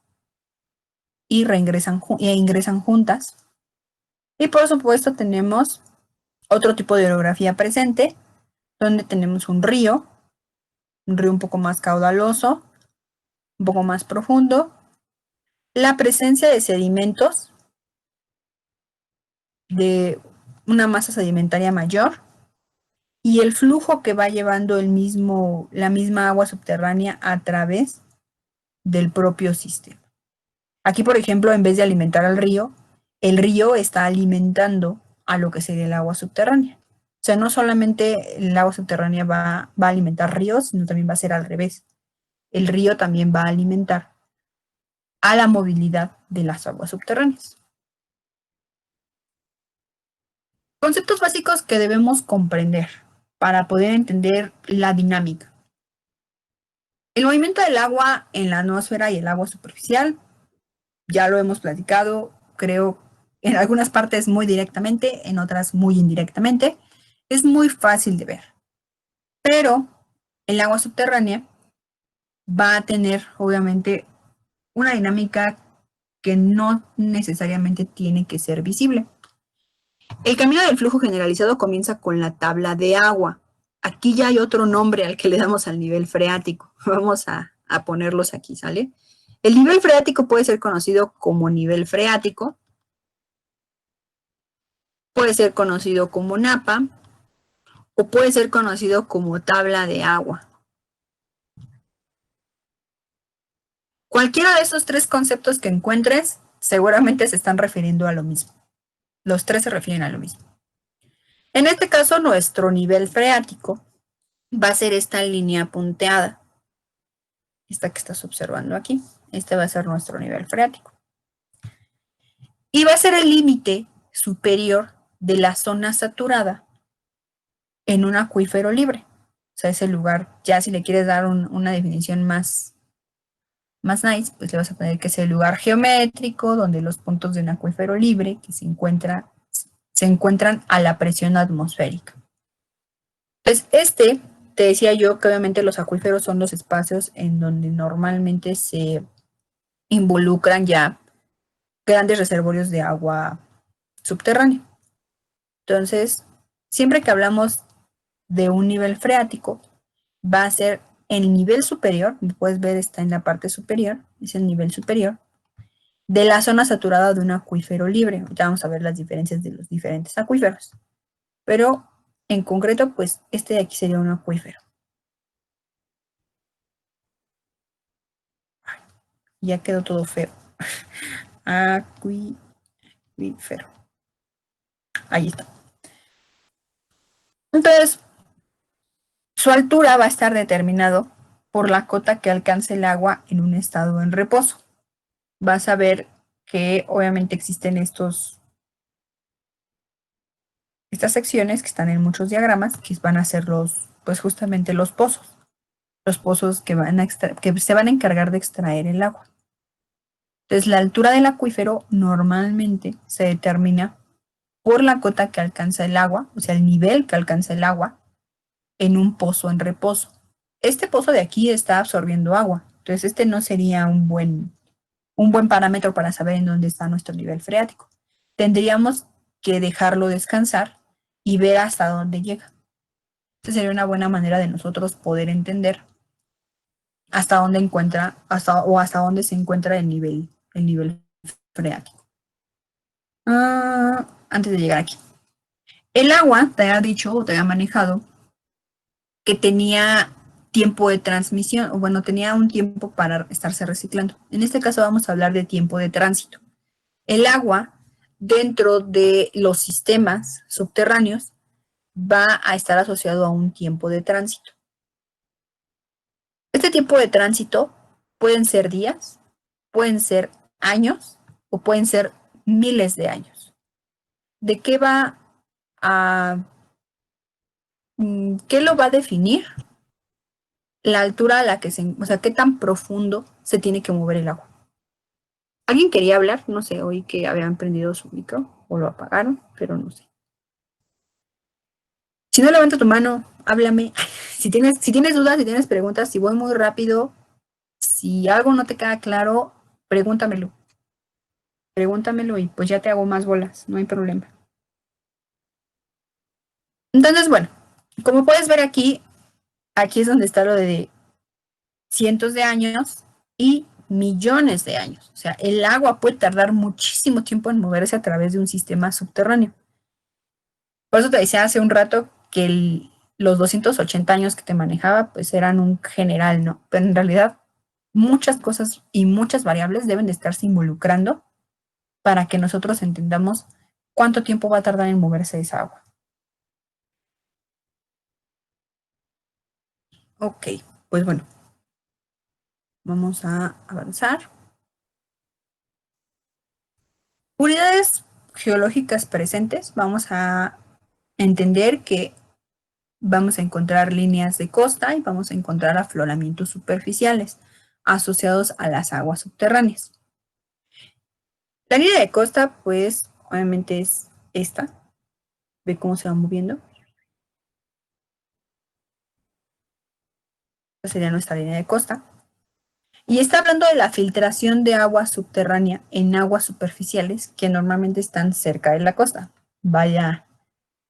y ingresan juntas. Y por supuesto tenemos otro tipo de orografía presente, donde tenemos un río un poco más caudaloso, un poco más profundo, la presencia de sedimentos, de una masa sedimentaria mayor, y el flujo que va llevando la misma agua subterránea a través del propio sistema. Aquí, por ejemplo, en vez de alimentar al río, el río está alimentando a lo que sería el agua subterránea. O sea, no solamente el agua subterránea va a alimentar ríos, sino también va a ser al revés. El río también va a alimentar a la movilidad de las aguas subterráneas. Conceptos básicos que debemos comprender para poder entender la dinámica. El movimiento del agua en la atmósfera y el agua superficial, ya lo hemos platicado, creo, en algunas partes muy directamente, en otras muy indirectamente. Es muy fácil de ver. Pero el agua subterránea va a tener, obviamente, una dinámica que no necesariamente tiene que ser visible. El camino del flujo generalizado comienza con la tabla de agua. Aquí ya hay otro nombre al que le damos al nivel freático. Vamos a ponerlos aquí, ¿sale? El nivel freático puede ser conocido como nivel freático, puede ser conocido como napa o puede ser conocido como tabla de agua. Cualquiera de esos tres conceptos que encuentres seguramente se están refiriendo a lo mismo. Los tres se refieren a lo mismo. En este caso, nuestro nivel freático va a ser esta línea punteada. Esta que estás observando aquí. Este va a ser nuestro nivel freático. Y va a ser el límite superior de la zona saturada en un acuífero libre. O sea, ese lugar, ya si le quieres dar una definición más nice, pues le vas a poner que es el lugar geométrico donde los puntos de un acuífero libre que se encuentran a la presión atmosférica. Pues te decía yo que obviamente los acuíferos son los espacios en donde normalmente se involucran ya grandes reservorios de agua subterránea. Entonces, siempre que hablamos de un nivel freático, va a ser el nivel superior, como puedes ver está en la parte superior, es el nivel superior, de la zona saturada de un acuífero libre. Ya vamos a ver las diferencias de los diferentes acuíferos. Pero en concreto, pues este de aquí sería un acuífero. Ya quedó todo feo. Acuífero. Ahí está. Entonces, su altura va a estar determinado por la cota que alcance el agua en un estado en reposo. Vas a ver que obviamente existen estas secciones que están en muchos diagramas, que van a ser pues justamente los pozos que se van a encargar de extraer el agua. Entonces, la altura del acuífero normalmente se determina por la cota que alcanza el agua, o sea, el nivel que alcanza el agua en un pozo en reposo. Este pozo de aquí está absorbiendo agua, entonces este no sería un buen parámetro para saber en dónde está nuestro nivel freático. Tendríamos que dejarlo descansar y ver hasta dónde llega. Esta sería una buena manera de nosotros poder entender hasta dónde hasta dónde se encuentra el nivel freático. Antes de llegar aquí. El agua, te había dicho o te había manejado que tenía tiempo de transmisión, o bueno, tenía un tiempo para estarse reciclando. En este caso vamos a hablar de tiempo de tránsito. El agua dentro de los sistemas subterráneos va a estar asociado a un tiempo de tránsito. Este tiempo de tránsito pueden ser días, pueden ser años o pueden ser miles de años. ¿De qué va a... ¿Qué lo va a definir? La altura a la que o sea, qué tan profundo se tiene que mover el agua. ¿Alguien quería hablar? No sé, oí que habían prendido su micro o lo apagaron, pero no sé. Si no, levanta tu mano, háblame. Si tienes dudas, si tienes preguntas, si voy muy rápido, si algo no te queda claro, pregúntamelo. Pregúntamelo y pues ya te hago más bolas, no hay problema. Entonces, bueno, como puedes ver aquí es donde está lo de cientos de años y millones de años. O sea, el agua puede tardar muchísimo tiempo en moverse a través de un sistema subterráneo. Por eso te decía hace un rato que los 280 años que te manejaba, pues eran un general, ¿no? Pero en realidad muchas cosas y muchas variables deben de estarse involucrando para que nosotros entendamos cuánto tiempo va a tardar en moverse esa agua. Ok, pues bueno, vamos a avanzar. Unidades geológicas presentes, vamos a entender que vamos a encontrar líneas de costa y vamos a encontrar afloramientos superficiales asociados a las aguas subterráneas. La línea de costa, pues, obviamente es esta. Ve cómo se va moviendo. Esta sería nuestra línea de costa. Y está hablando de la filtración de agua subterránea en aguas superficiales que normalmente están cerca de la costa. Vaya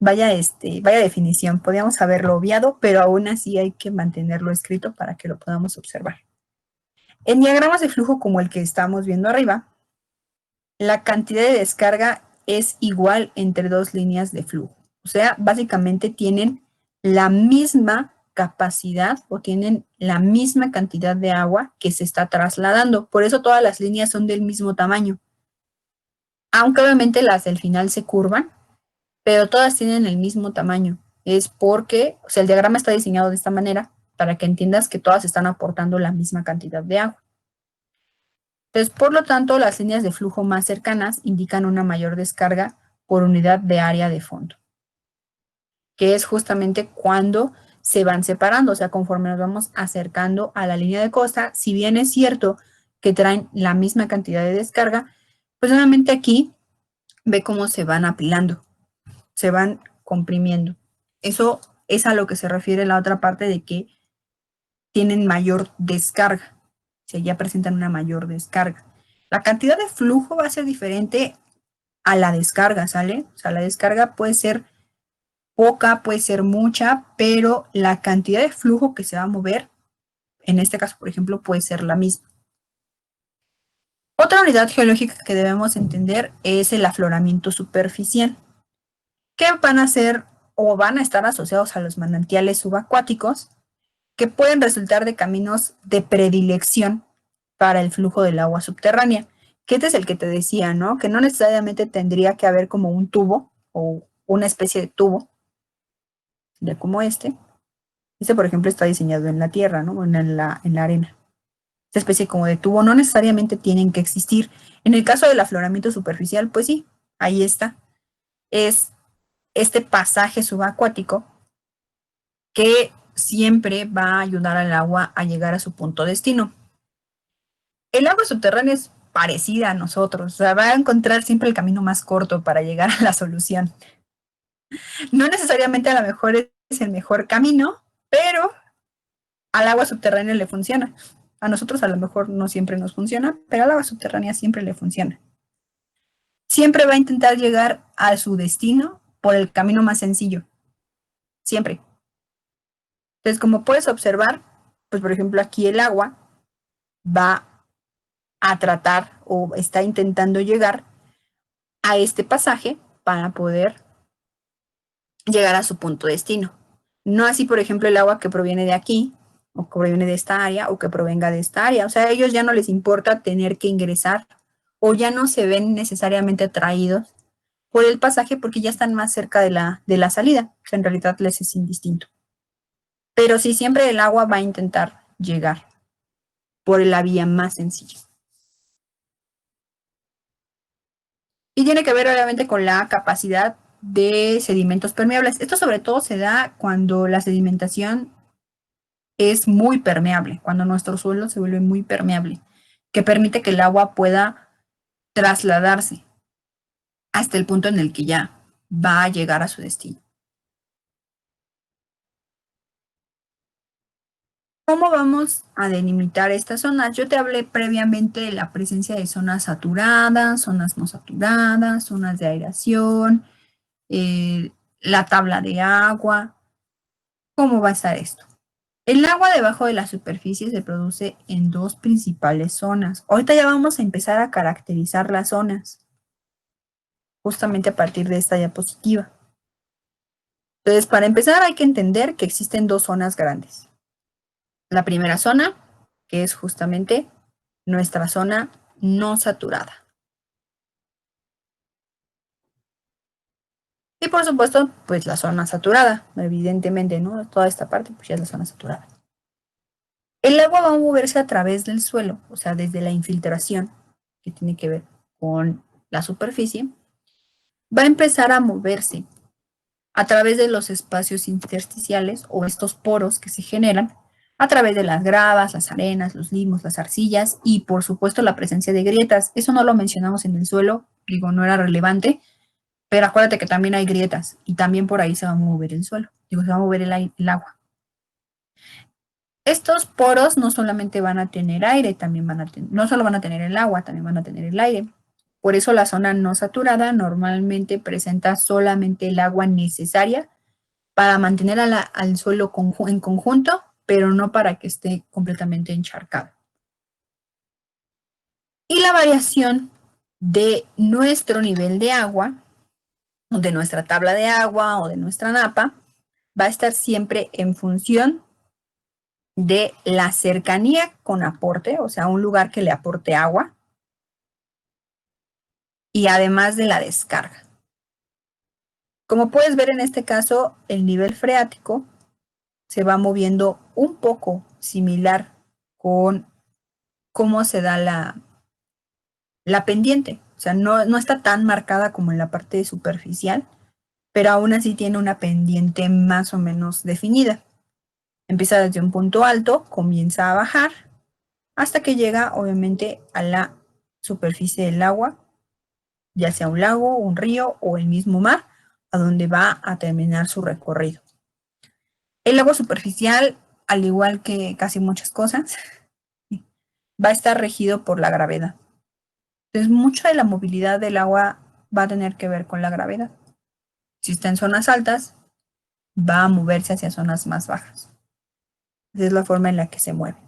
definición. Podríamos haberlo obviado, pero aún así hay que mantenerlo escrito para que lo podamos observar. En diagramas de flujo como el que estamos viendo arriba, la cantidad de descarga es igual entre dos líneas de flujo. O sea, básicamente tienen la misma capacidad o tienen la misma cantidad de agua que se está trasladando. Por eso todas las líneas son del mismo tamaño. Aunque obviamente las del final se curvan, pero todas tienen el mismo tamaño. Es porque, o sea, el diagrama está diseñado de esta manera para que entiendas que todas están aportando la misma cantidad de agua. Entonces, por lo tanto, las líneas de flujo más cercanas indican una mayor descarga por unidad de área de fondo, que es justamente cuando se van separando, o sea, conforme nos vamos acercando a la línea de costa, si bien es cierto que traen la misma cantidad de descarga, pues obviamente aquí ve cómo se van apilando, se van comprimiendo. Eso es a lo que se refiere la otra parte de que tienen mayor descarga, o sea, ya presentan una mayor descarga. La cantidad de flujo va a ser diferente a la descarga, ¿sale? O sea, la descarga puede ser poca, puede ser mucha, pero la cantidad de flujo que se va a mover, en este caso, por ejemplo, puede ser la misma. Otra unidad geológica que debemos entender es el afloramiento superficial, que van a ser o van a estar asociados a los manantiales subacuáticos, que pueden resultar de caminos de predilección para el flujo del agua subterránea, que este es el que te decía, ¿no? Que no necesariamente tendría que haber como un tubo o una especie de tubo, ya como este. Este, por ejemplo, está diseñado en la tierra, ¿no? En la arena. Esta especie como de tubo no necesariamente tienen que existir. En el caso del afloramiento superficial, pues sí, ahí está. Es este pasaje subacuático que siempre va a ayudar al agua a llegar a su punto destino. El agua subterránea es parecida a nosotros, o sea, va a encontrar siempre el camino más corto para llegar a la solución. No necesariamente a lo mejor es el mejor camino, pero al agua subterránea le funciona. A nosotros a lo mejor no siempre nos funciona, pero al agua subterránea siempre le funciona. Siempre va a intentar llegar a su destino por el camino más sencillo. Siempre. Entonces, como puedes observar, pues por ejemplo aquí el agua va a tratar o está intentando llegar a este pasaje para poder llegar a su punto de destino. No así, por ejemplo, el agua que proviene de aquí, o que proviene de esta área, o que provenga de esta área. O sea, a ellos ya no les importa tener que ingresar, o ya no se ven necesariamente atraídos por el pasaje porque ya están más cerca de la salida. O sea, en realidad les es indistinto. Pero sí, siempre el agua va a intentar llegar por la vía más sencilla. Y tiene que ver obviamente con la capacidad de sedimentos permeables. Esto sobre todo se da cuando la sedimentación es muy permeable, cuando nuestro suelo se vuelve muy permeable, que permite que el agua pueda trasladarse hasta el punto en el que ya va a llegar a su destino. ¿Cómo vamos a delimitar estas zonas? Yo te hablé previamente de la presencia de zonas saturadas, zonas no saturadas, zonas de aireación, la tabla de agua. ¿Cómo va a estar esto? El agua debajo de la superficie se produce en dos principales zonas. Ahorita ya vamos a empezar a caracterizar las zonas, justamente a partir de esta diapositiva. Entonces, para empezar hay que entender que existen dos zonas grandes. La primera zona, que es justamente nuestra zona no saturada. Y por supuesto, pues la zona saturada, evidentemente, ¿no? Toda esta parte, pues ya es la zona saturada. El agua va a moverse a través del suelo, o sea, desde la infiltración, que tiene que ver con la superficie, va a empezar a moverse a través de los espacios intersticiales o estos poros que se generan a través de las gravas, las arenas, los limos, las arcillas y por supuesto la presencia de grietas. Eso no lo mencionamos en el suelo, digo, no era relevante, pero acuérdate que también hay grietas y también por ahí se va a mover el suelo, digo, se va a mover el agua. Estos poros no solamente van a tener aire, también van a no solo van a tener el agua, también van a tener el aire. Por eso la zona no saturada normalmente presenta solamente el agua necesaria para mantener al suelo en conjunto, pero no para que esté completamente encharcado. Y la variación de nuestro nivel de agua, o de nuestra tabla de agua o de nuestra napa, va a estar siempre en función de la cercanía con aporte, o sea, un lugar que le aporte agua, y además de la descarga. Como puedes ver en este caso, el nivel freático se va moviendo un poco similar con cómo se da la pendiente. O sea, no está tan marcada como en la parte superficial, pero aún así tiene una pendiente más o menos definida. Empieza desde un punto alto, comienza a bajar, hasta que llega obviamente a la superficie del agua, ya sea un lago, un río o el mismo mar, a donde va a terminar su recorrido. El agua superficial, al igual que casi muchas cosas, va a estar regido por la gravedad. Entonces, mucha de la movilidad del agua va a tener que ver con la gravedad. Si está en zonas altas, va a moverse hacia zonas más bajas. Esa es la forma en la que se mueve.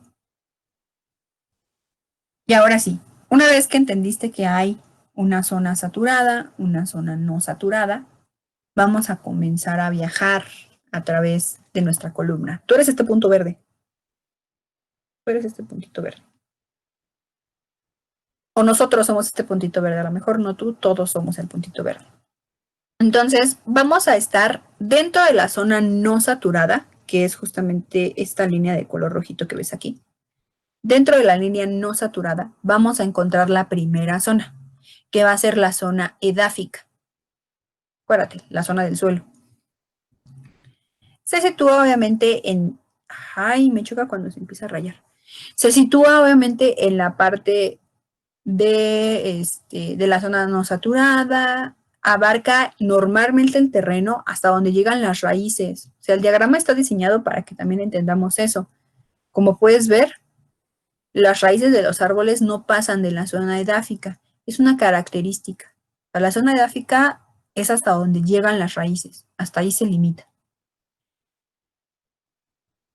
Y ahora sí, una vez que entendiste que hay una zona saturada, una zona no saturada, vamos a comenzar a viajar a través de nuestra columna. Tú eres este punto verde. Tú eres este puntito verde. O nosotros somos este puntito verde. A lo mejor no tú, todos somos el puntito verde. Entonces, vamos a estar dentro de la zona no saturada, que es justamente esta línea de color rojito que ves aquí. Dentro de la línea no saturada, vamos a encontrar la primera zona, que va a ser la zona edáfica. Acuérdate, la zona del suelo. Se sitúa obviamente en... Ay, me choca cuando se empieza a rayar. Se sitúa obviamente en la parte de la zona no saturada, abarca normalmente el terreno hasta donde llegan las raíces. O sea, el diagrama está diseñado para que también entendamos eso. Como puedes ver, las raíces de los árboles no pasan de la zona edáfica. Es una característica. La zona edáfica es hasta donde llegan las raíces. Hasta ahí se limita.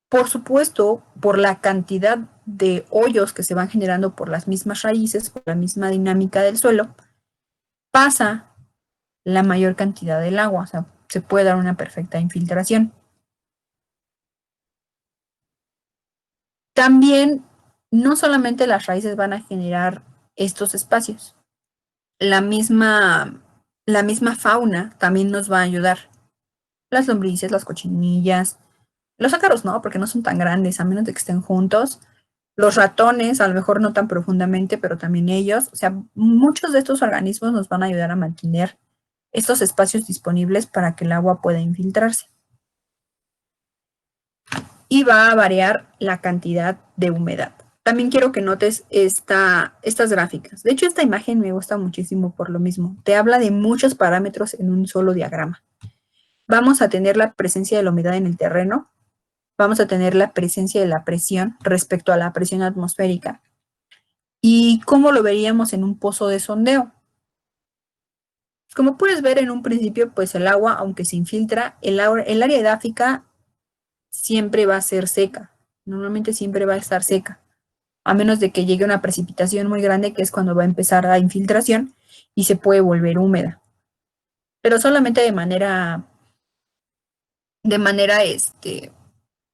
Por supuesto, por la cantidad de hoyos que se van generando por las mismas raíces, por la misma dinámica del suelo, pasa la mayor cantidad del agua, o sea, se puede dar una perfecta infiltración. También, no solamente las raíces van a generar estos espacios, la misma fauna también nos va a ayudar. Las lombrices, las cochinillas, los ácaros no, porque no son tan grandes, a menos de que estén juntos. Los ratones, a lo mejor no tan profundamente, pero también ellos. O sea, muchos de estos organismos nos van a ayudar a mantener estos espacios disponibles para que el agua pueda infiltrarse. Y va a variar la cantidad de humedad. También quiero que notes estas gráficas. De hecho, esta imagen me gusta muchísimo por lo mismo. Te habla de muchos parámetros en un solo diagrama. Vamos a tener la presencia de la humedad en el terreno. Vamos a tener la presencia de la presión respecto a la presión atmosférica. ¿Y cómo lo veríamos en un pozo de sondeo? Como puedes ver en un principio, pues el agua, aunque se infiltra, el área edáfica siempre va a ser seca. Normalmente siempre va a estar seca, a menos de que llegue una precipitación muy grande, que es cuando va a empezar la infiltración y se puede volver húmeda. Pero solamente de manera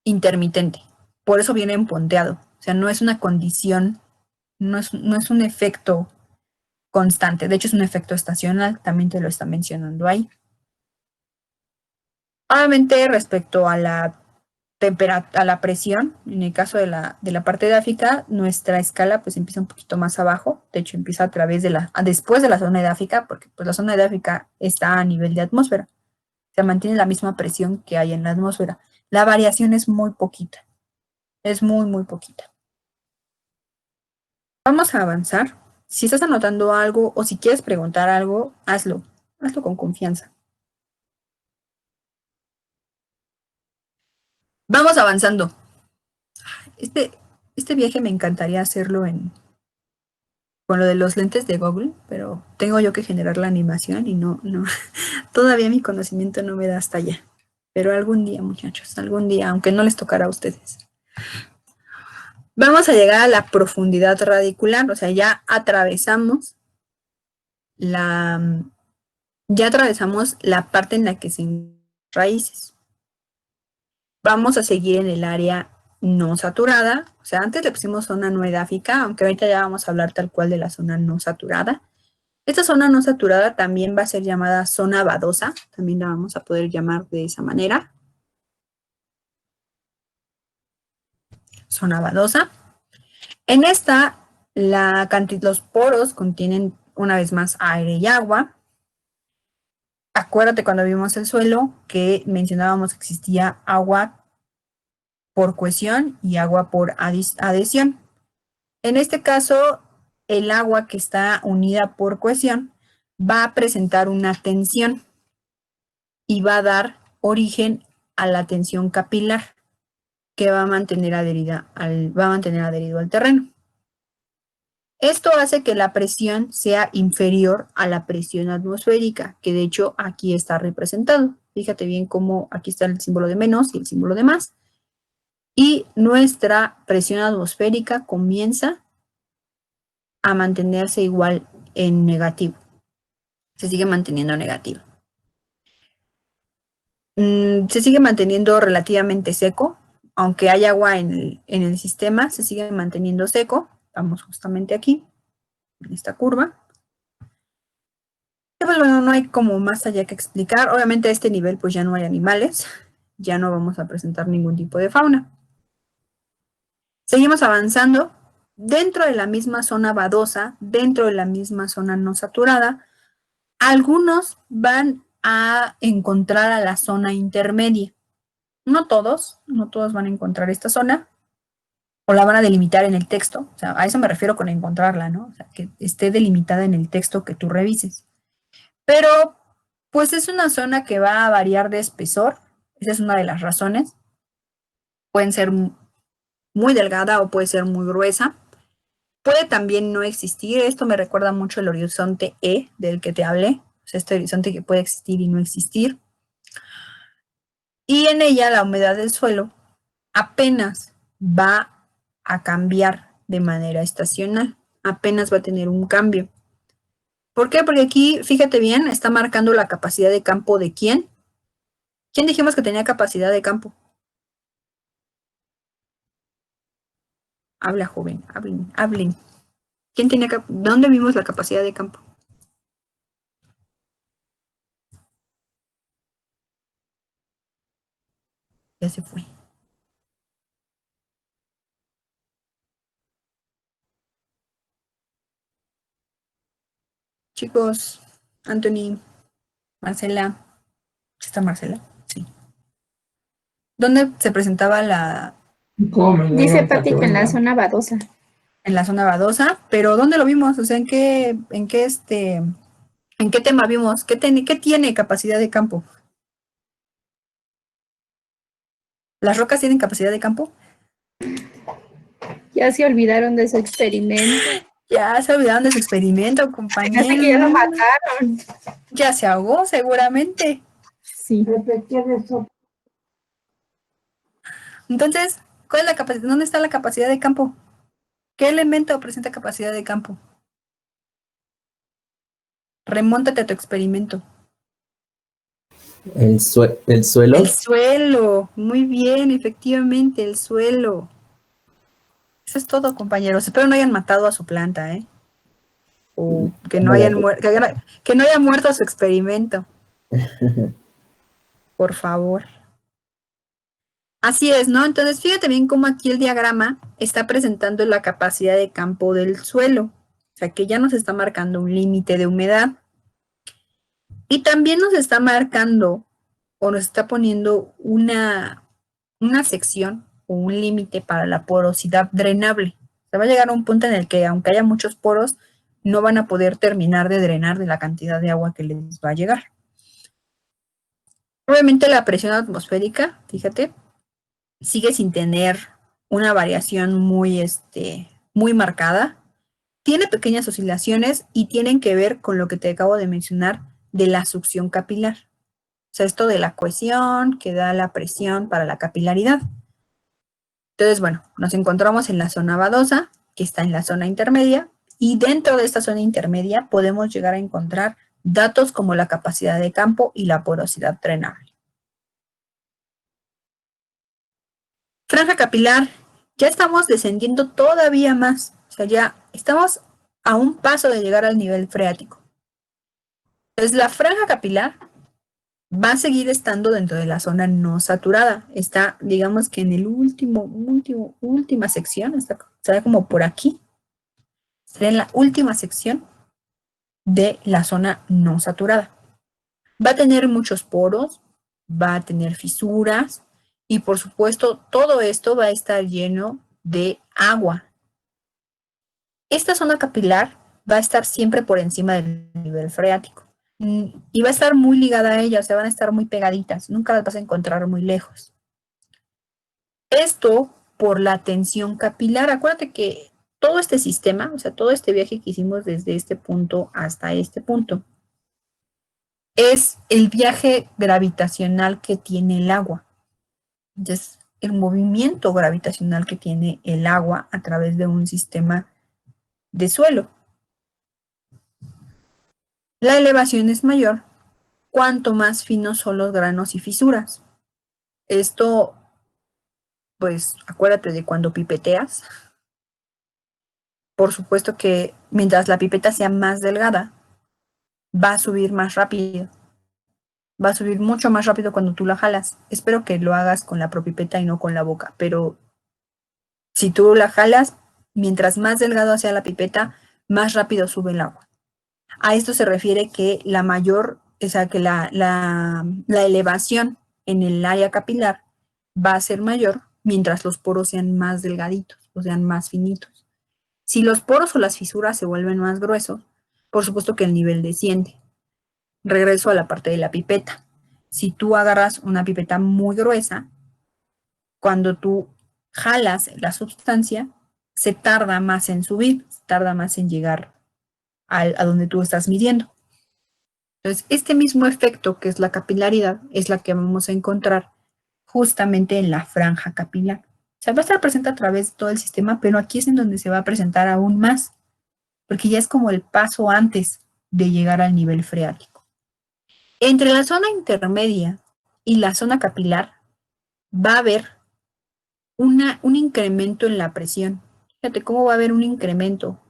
intermitente. Por eso viene en punteado. O sea, no es una condición, no es un efecto constante. De hecho, es un efecto estacional. También te lo está mencionando ahí. Obviamente, respecto a la a la presión, en el caso de la parte edáfica, nuestra escala pues empieza un poquito más abajo, de hecho empieza a través después de la zona edáfica, porque pues la zona edáfica está a nivel de atmósfera, se mantiene la misma presión que hay en la atmósfera. La variación es muy poquita, es muy, muy poquita. Vamos a avanzar. Si estás anotando algo o si quieres preguntar algo, hazlo con confianza. Vamos avanzando. Este viaje me encantaría hacerlo con lo de los lentes de Google, pero tengo yo que generar la animación y no, todavía mi conocimiento no me da hasta allá. Pero algún día, muchachos, algún día, aunque no les tocará a ustedes. Vamos a llegar a la profundidad radicular, o sea, ya atravesamos la parte en la que se encuentran raíces. Vamos a seguir en el área no saturada, o sea, antes le pusimos zona no edáfica, aunque ahorita ya vamos a hablar tal cual de la zona no saturada. Esta zona no saturada también va a ser llamada zona badosa, también la vamos a poder llamar de esa manera. Zona badosa. En esta, los poros contienen una vez más aire y agua. Acuérdate cuando vimos el suelo que mencionábamos que existía agua por cohesión y agua por adhesión. En este caso, el agua que está unida por cohesión va a presentar una tensión y va a dar origen a la tensión capilar que va a mantener adherido al terreno. Esto hace que la presión sea inferior a la presión atmosférica, que de hecho aquí está representado. Fíjate bien cómo aquí está el símbolo de menos y el símbolo de más. Y nuestra presión atmosférica comienza a mantenerse igual en negativo. Se sigue manteniendo negativo. Se sigue manteniendo relativamente seco, aunque hay agua en el sistema, se sigue manteniendo seco. Vamos justamente aquí, en esta curva. Y pues bueno, no hay como más allá que explicar. Obviamente a este nivel pues ya no hay animales, ya no vamos a presentar ningún tipo de fauna. Seguimos avanzando. Dentro de la misma zona badosa, dentro de la misma zona no saturada, algunos van a encontrar a la zona intermedia. No todos van a encontrar esta zona o la van a delimitar en el texto. O sea, a eso me refiero con encontrarla, ¿no? O sea, que esté delimitada en el texto que tú revises. Pero, pues es una zona que va a variar de espesor. Esa es una de las razones. Pueden ser muy delgada o puede ser muy gruesa. Puede también no existir. Esto me recuerda mucho el horizonte E del que te hablé. O sea, este horizonte que puede existir y no existir. Y en ella la humedad del suelo apenas va a cambiar de manera estacional. Apenas va a tener un cambio. ¿Por qué? Porque aquí, fíjate bien, está marcando la capacidad de campo de ¿quién? ¿Quién dijimos que tenía capacidad de campo? Habla, joven, hablen. ¿Quién tenía ¿Dónde vimos la capacidad de campo? Ya se fue. Chicos, Anthony, Marcela. ¿Está Marcela? Sí. ¿Dónde se presentaba Dice Pati que en la zona badosa. En la zona badosa, pero ¿dónde lo vimos? O sea, ¿en qué tema vimos? ¿Qué tiene capacidad de campo? ¿Las rocas tienen capacidad de campo? Ya se olvidaron de su experimento. Ya se olvidaron de su experimento, compañero. Parece que ya lo mataron. Ya se ahogó, seguramente. Sí. Entonces, ¿cuál es la capacidad? ¿Dónde está la capacidad de campo? ¿Qué elemento presenta capacidad de campo? Remóntate a tu experimento. ¿El suelo? El suelo. Muy bien, efectivamente, el suelo. Eso es todo, compañeros. Espero no hayan matado a su planta, ¿eh? O que no hayan que no haya muerto su experimento. Por favor. Así es, ¿no? Entonces, fíjate bien cómo aquí el diagrama está presentando la capacidad de campo del suelo. O sea, que ya nos está marcando un límite de humedad. Y también nos está marcando o nos está poniendo una sección o un límite para la porosidad drenable. Se va a llegar a un punto en el que, aunque haya muchos poros, no van a poder terminar de drenar de la cantidad de agua que les va a llegar. Obviamente la presión atmosférica, fíjate, sigue sin tener una variación muy marcada. Tiene pequeñas oscilaciones y tienen que ver con lo que te acabo de mencionar de la succión capilar. O sea, esto de la cohesión que da la presión para la capilaridad. Entonces, bueno, nos encontramos en la zona vadosa, que está en la zona intermedia, y dentro de esta zona intermedia podemos llegar a encontrar datos como la capacidad de campo y la porosidad drenable. Franja capilar, ya estamos descendiendo todavía más, o sea, ya estamos a un paso de llegar al nivel freático. Entonces, la franja capilar va a seguir estando dentro de la zona no saturada. Está, digamos que en el última sección, está como por aquí. Está en la última sección de la zona no saturada. Va a tener muchos poros, va a tener fisuras y por supuesto todo esto va a estar lleno de agua. Esta zona capilar va a estar siempre por encima del nivel freático. Y va a estar muy ligada a ella, o sea, van a estar muy pegaditas, nunca las vas a encontrar muy lejos. Esto por la tensión capilar. Acuérdate que todo este sistema, o sea, todo este viaje que hicimos desde este punto hasta este punto, es el viaje gravitacional que tiene el agua. Entonces, el movimiento gravitacional que tiene el agua a través de un sistema de suelo. La elevación es mayor cuanto más finos son los granos y fisuras. Esto, pues, acuérdate de cuando pipeteas. Por supuesto que mientras la pipeta sea más delgada, va a subir más rápido. Va a subir mucho más rápido cuando tú la jalas. Espero que lo hagas con la propipeta y no con la boca, pero si tú la jalas, mientras más delgado sea la pipeta, más rápido sube el agua. A esto se refiere que la mayor, o sea, que la elevación en el área capilar va a ser mayor mientras los poros sean más delgaditos o sean más finitos. Si los poros o las fisuras se vuelven más gruesos, por supuesto que el nivel desciende. Regreso a la parte de la pipeta. Si tú agarras una pipeta muy gruesa, cuando tú jalas la sustancia, se tarda más en subir, se tarda más en llegar a donde tú estás midiendo. Entonces, este mismo efecto que es la capilaridad es la que vamos a encontrar justamente en la franja capilar. O sea, va a estar presente a través de todo el sistema, pero aquí es en donde se va a presentar aún más, porque ya es como el paso antes de llegar al nivel freático. Entre la zona intermedia y la zona capilar va a haber un incremento en la presión. Fíjate cómo va a haber un incremento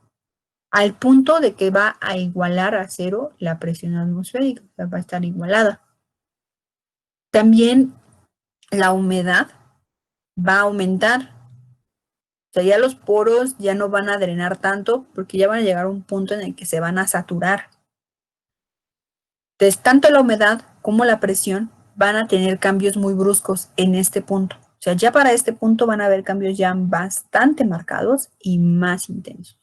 al punto de que va a igualar a cero la presión atmosférica, o sea, va a estar igualada. También la humedad va a aumentar. O sea, ya los poros ya no van a drenar tanto porque ya van a llegar a un punto en el que se van a saturar. Entonces, tanto la humedad como la presión van a tener cambios muy bruscos en este punto. O sea, ya para este punto van a haber cambios ya bastante marcados y más intensos.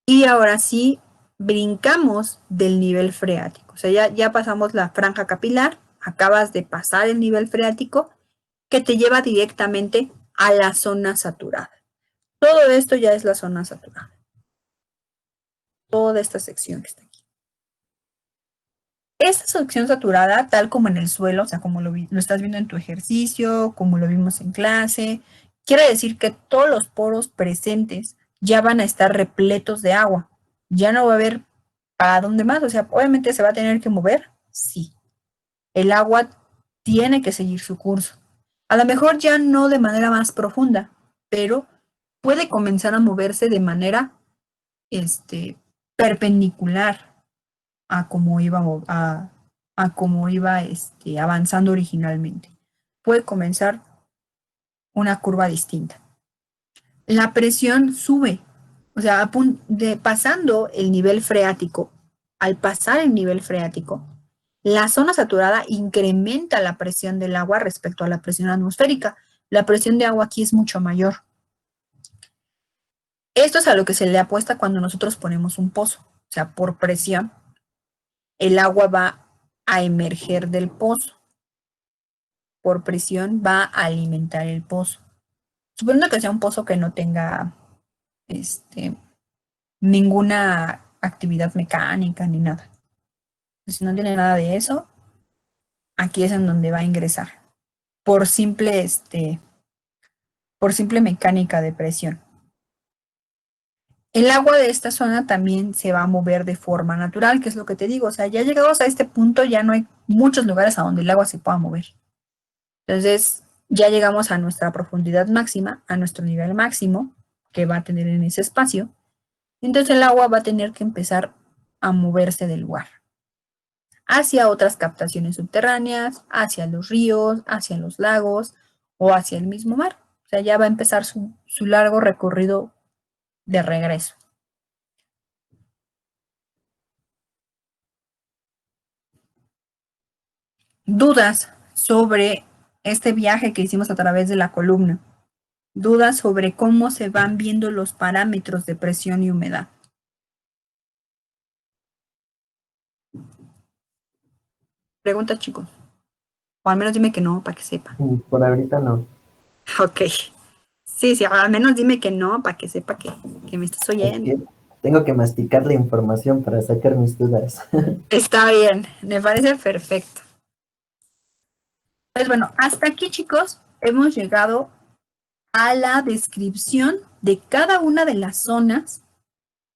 Y ahora sí, brincamos del nivel freático. O sea, ya pasamos la franja capilar, acabas de pasar el nivel freático que te lleva directamente a la zona saturada. Todo esto ya es la zona saturada. Toda esta sección que está aquí. Esta sección saturada, tal como en el suelo, o sea, como lo estás viendo en tu ejercicio, como lo vimos en clase, quiere decir que todos los poros presentes ya van a estar repletos de agua. Ya no va a haber para dónde más. O sea, obviamente se va a tener que mover, sí. El agua tiene que seguir su curso. A lo mejor ya no de manera más profunda, pero puede comenzar a moverse de manera perpendicular a cómo iba a como iba avanzando originalmente. Puede comenzar una curva distinta. La presión sube, o sea, pasando el nivel freático, al pasar el nivel freático, la zona saturada incrementa la presión del agua respecto a la presión atmosférica. La presión de agua aquí es mucho mayor. Esto es a lo que se le apuesta cuando nosotros ponemos un pozo. O sea, por presión, el agua va a emerger del pozo. Por presión va a alimentar el pozo. Suponiendo que sea un pozo que no tenga ninguna actividad mecánica ni nada. Si no tiene nada de eso, aquí es en donde va a ingresar. Por simple mecánica de presión. El agua de esta zona también se va a mover de forma natural, que es lo que te digo. O sea, ya llegados a este punto, ya no hay muchos lugares a donde el agua se pueda mover. Entonces, ya llegamos a nuestra profundidad máxima, a nuestro nivel máximo que va a tener en ese espacio. Entonces, el agua va a tener que empezar a moverse del lugar hacia otras captaciones subterráneas, hacia los ríos, hacia los lagos o hacia el mismo mar. O sea, ya va a empezar su largo recorrido de regreso. Dudas sobre este viaje que hicimos a través de la columna. Dudas sobre cómo se van viendo los parámetros de presión y humedad. Preguntas, chicos. O al menos dime que no, para que sepa. Por ahorita no. Ok. Sí, al menos dime que no, para que sepa que me estás oyendo. Es que tengo que masticar la información para sacar mis dudas. Está bien, me parece perfecto. Pues bueno, hasta aquí, chicos, hemos llegado a la descripción de cada una de las zonas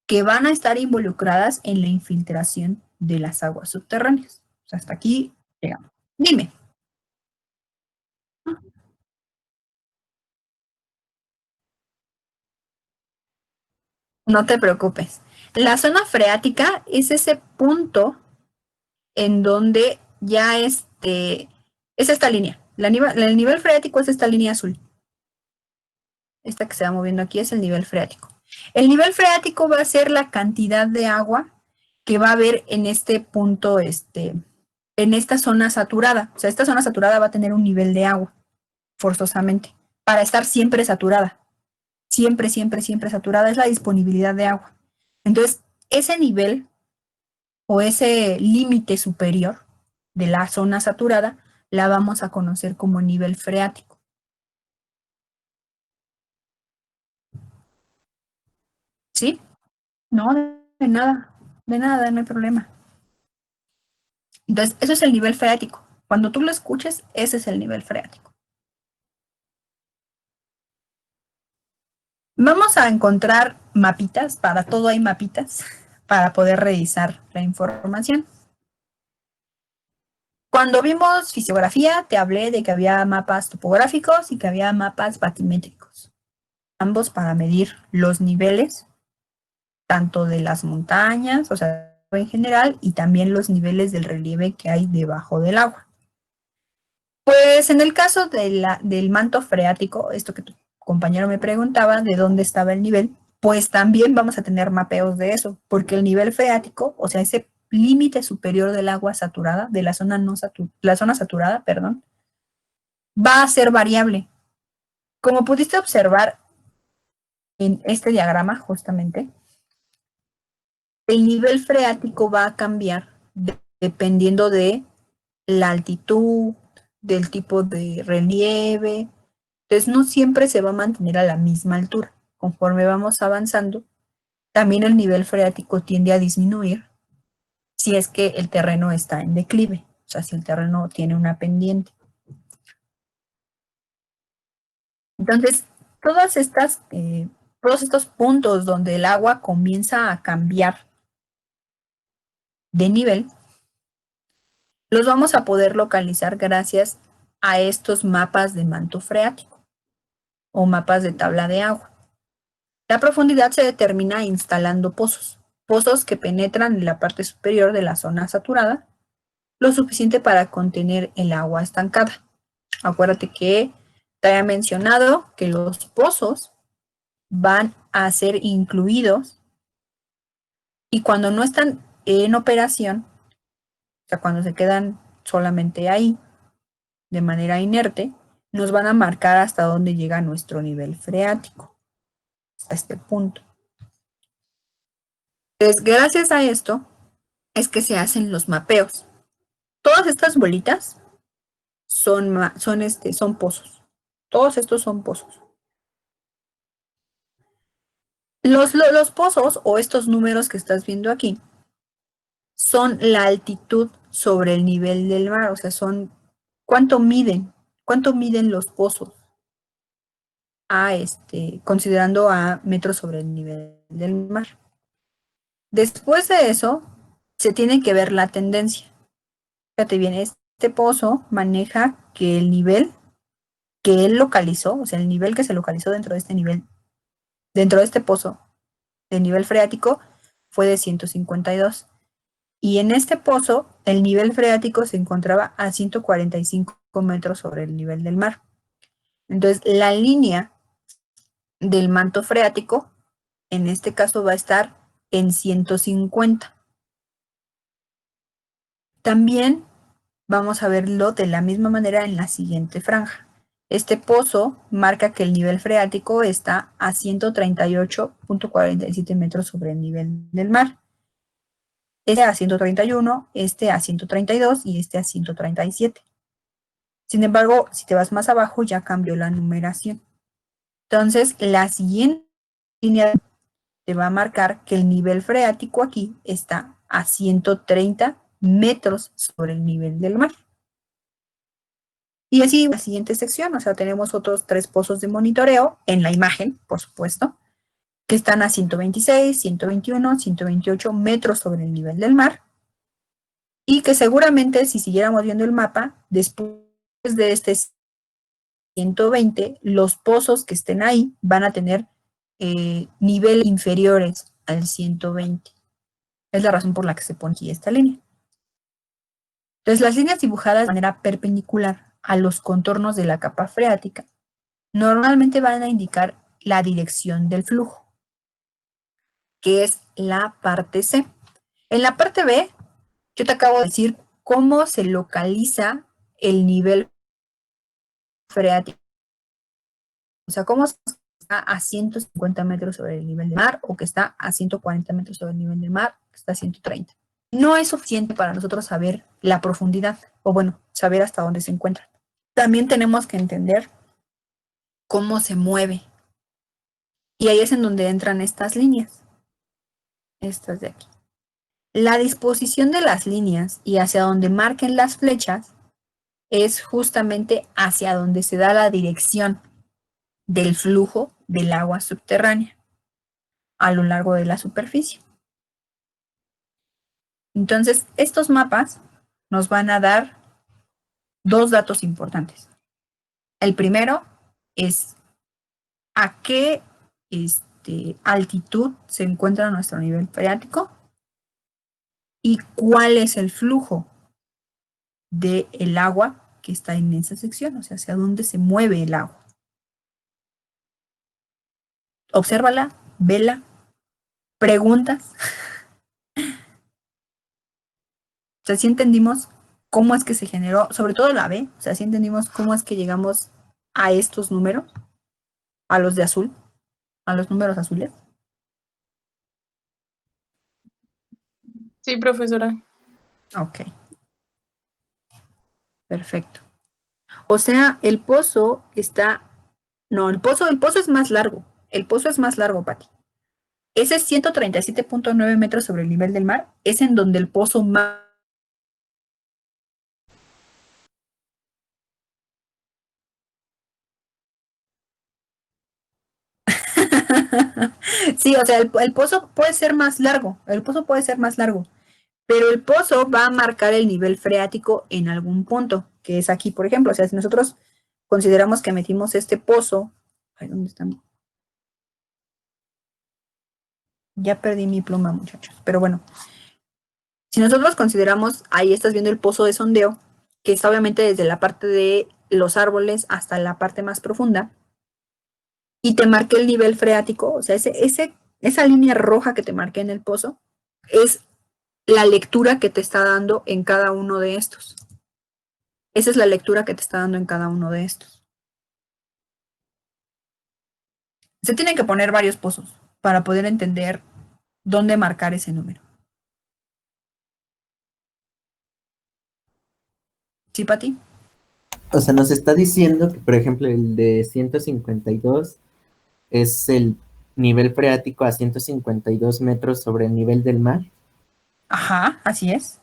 que van a estar involucradas en la infiltración de las aguas subterráneas. O sea, hasta aquí llegamos. Dime. No te preocupes. La zona freática es ese punto en donde ya es esta línea. El nivel freático es esta línea azul. Esta que se va moviendo aquí es el nivel freático. El nivel freático va a ser la cantidad de agua que va a haber en este punto, en esta zona saturada. O sea, esta zona saturada va a tener un nivel de agua, forzosamente, para estar siempre saturada. Siempre, siempre, siempre saturada es la disponibilidad de agua. Entonces, ese nivel o ese límite superior de la zona saturada la vamos a conocer como nivel freático. ¿Sí? No, de nada, no hay problema. Entonces, eso es el nivel freático. Cuando tú lo escuches, ese es el nivel freático. Vamos a encontrar mapitas, para todo hay mapitas, para poder revisar la información. Cuando vimos fisiografía, te hablé de que había mapas topográficos y que había mapas batimétricos. Ambos para medir los niveles, tanto de las montañas, o sea, en general, y también los niveles del relieve que hay debajo del agua. Pues en el caso del manto freático, esto que tu compañero me preguntaba, de dónde estaba el nivel, pues también vamos a tener mapeos de eso, porque el nivel freático, o sea, ese límite superior del agua saturada, de la zona saturada, perdón, va a ser variable. Como pudiste observar en este diagrama, justamente, el nivel freático va a cambiar dependiendo de la altitud, del tipo de relieve. Entonces, no siempre se va a mantener a la misma altura. Conforme vamos avanzando, también el nivel freático tiende a disminuir si es que el terreno está en declive, o sea, si el terreno tiene una pendiente. Entonces, todos estos puntos donde el agua comienza a cambiar de nivel, los vamos a poder localizar gracias a estos mapas de manto freático o mapas de tabla de agua. La profundidad se determina instalando pozos que penetran en la parte superior de la zona saturada lo suficiente para contener el agua estancada. Acuérdate que te había mencionado que los pozos van a ser incluidos y cuando no están en operación, o sea, cuando se quedan solamente ahí de manera inerte, nos van a marcar hasta dónde llega nuestro nivel freático, hasta este punto. Entonces, gracias a esto es que se hacen los mapeos. Todas estas bolitas son pozos. Todos estos son pozos. Los pozos o estos números que estás viendo aquí son la altitud sobre el nivel del mar, o sea, son cuánto miden los pozos considerando a metros sobre el nivel del mar. Después de eso, se tiene que ver la tendencia. Fíjate bien, este pozo maneja que el nivel que él localizó, o sea, el nivel que se localizó dentro de este nivel, dentro de este pozo, de nivel freático, fue de 152. Y en este pozo, el nivel freático se encontraba a 145 metros sobre el nivel del mar. Entonces, la línea del manto freático, en este caso, va a estar en 150. También vamos a verlo de la misma manera en la siguiente franja. Este pozo marca que el nivel freático está a 138.47 metros sobre el nivel del mar. Este a 131, este a 132 y este a 137. Sin embargo, si te vas más abajo, ya cambió la numeración. Entonces, la siguiente línea te va a marcar que el nivel freático aquí está a 130 metros sobre el nivel del mar. Y así la siguiente sección, o sea, tenemos otros 3 pozos de monitoreo en la imagen, por supuesto, que están a 126, 121, 128 metros sobre el nivel del mar, y que seguramente si siguiéramos viendo el mapa, después de este 120, los pozos que estén ahí van a tener niveles inferiores al 120. Es la razón por la que se pone aquí esta línea. Entonces, las líneas dibujadas de manera perpendicular a los contornos de la capa freática normalmente van a indicar la dirección del flujo, que es la parte C. En la parte B, yo te acabo de decir cómo se localiza el nivel freático. O sea, cómo está a 150 metros sobre el nivel del mar o que está a 140 metros sobre el nivel del mar, que está a 130. No es suficiente para nosotros saber la profundidad o, bueno, saber hasta dónde se encuentra. También tenemos que entender cómo se mueve. Y ahí es en donde entran estas líneas. Estas de aquí. La disposición de las líneas y hacia donde marquen las flechas es justamente hacia donde se da la dirección del flujo del agua subterránea a lo largo de la superficie. Entonces, estos mapas nos van a dar 2 datos importantes. El primero es a qué altitud se encuentra nuestro nivel freático y cuál es el flujo del agua que está en esa sección, o sea, hacia dónde se mueve el agua. Obsérvala, vela, preguntas. O sea, si entendimos cómo es que se generó, sobre todo la B, o sea, si entendimos cómo es que llegamos a estos números, a los de azul, a los números azules. Sí, profesora. Ok. Perfecto. O sea, el pozo está, no, el pozo es más largo. El pozo es más largo, Pati. Ese 137.9 metros sobre el nivel del mar es en donde el pozo más... Sí, o sea, el pozo puede ser más largo, pero el pozo va a marcar el nivel freático en algún punto, que es aquí, por ejemplo. O sea, si nosotros consideramos que metimos este pozo, ay, ¿dónde están? Ya perdí mi pluma, muchachos, pero bueno. Si nosotros consideramos, ahí estás viendo el pozo de sondeo, que está obviamente desde la parte de los árboles hasta la parte más profunda, y te marqué el nivel freático, o sea, esa línea roja que te marqué en el pozo, es la lectura que te está dando en cada uno de estos. Esa es la lectura que te está dando en cada uno de estos. Se tienen que poner varios pozos para poder entender dónde marcar ese número. ¿Sí, Pati? O sea, nos está diciendo que, por ejemplo, el de 152 es el nivel freático a 152 metros sobre el nivel del mar. Ajá, así es.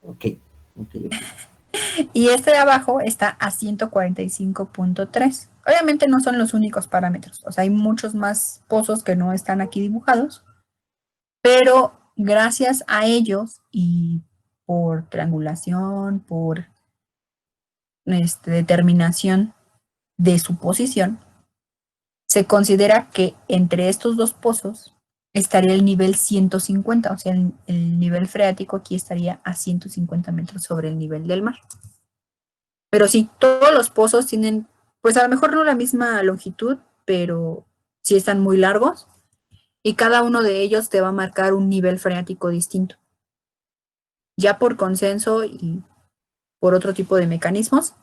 Ok. Y este de abajo está a 145.3. Obviamente no son los únicos parámetros, o sea, hay muchos más pozos que no están aquí dibujados, pero gracias a ellos y por triangulación, por determinación de su posición, se considera que entre estos dos pozos estaría el nivel 150, o sea, el nivel freático aquí estaría a 150 metros sobre el nivel del mar. Pero sí, todos los pozos tienen, pues a lo mejor no la misma longitud, pero sí están muy largos y cada uno de ellos te va a marcar un nivel freático distinto. Ya por consenso y por otro tipo de mecanismos,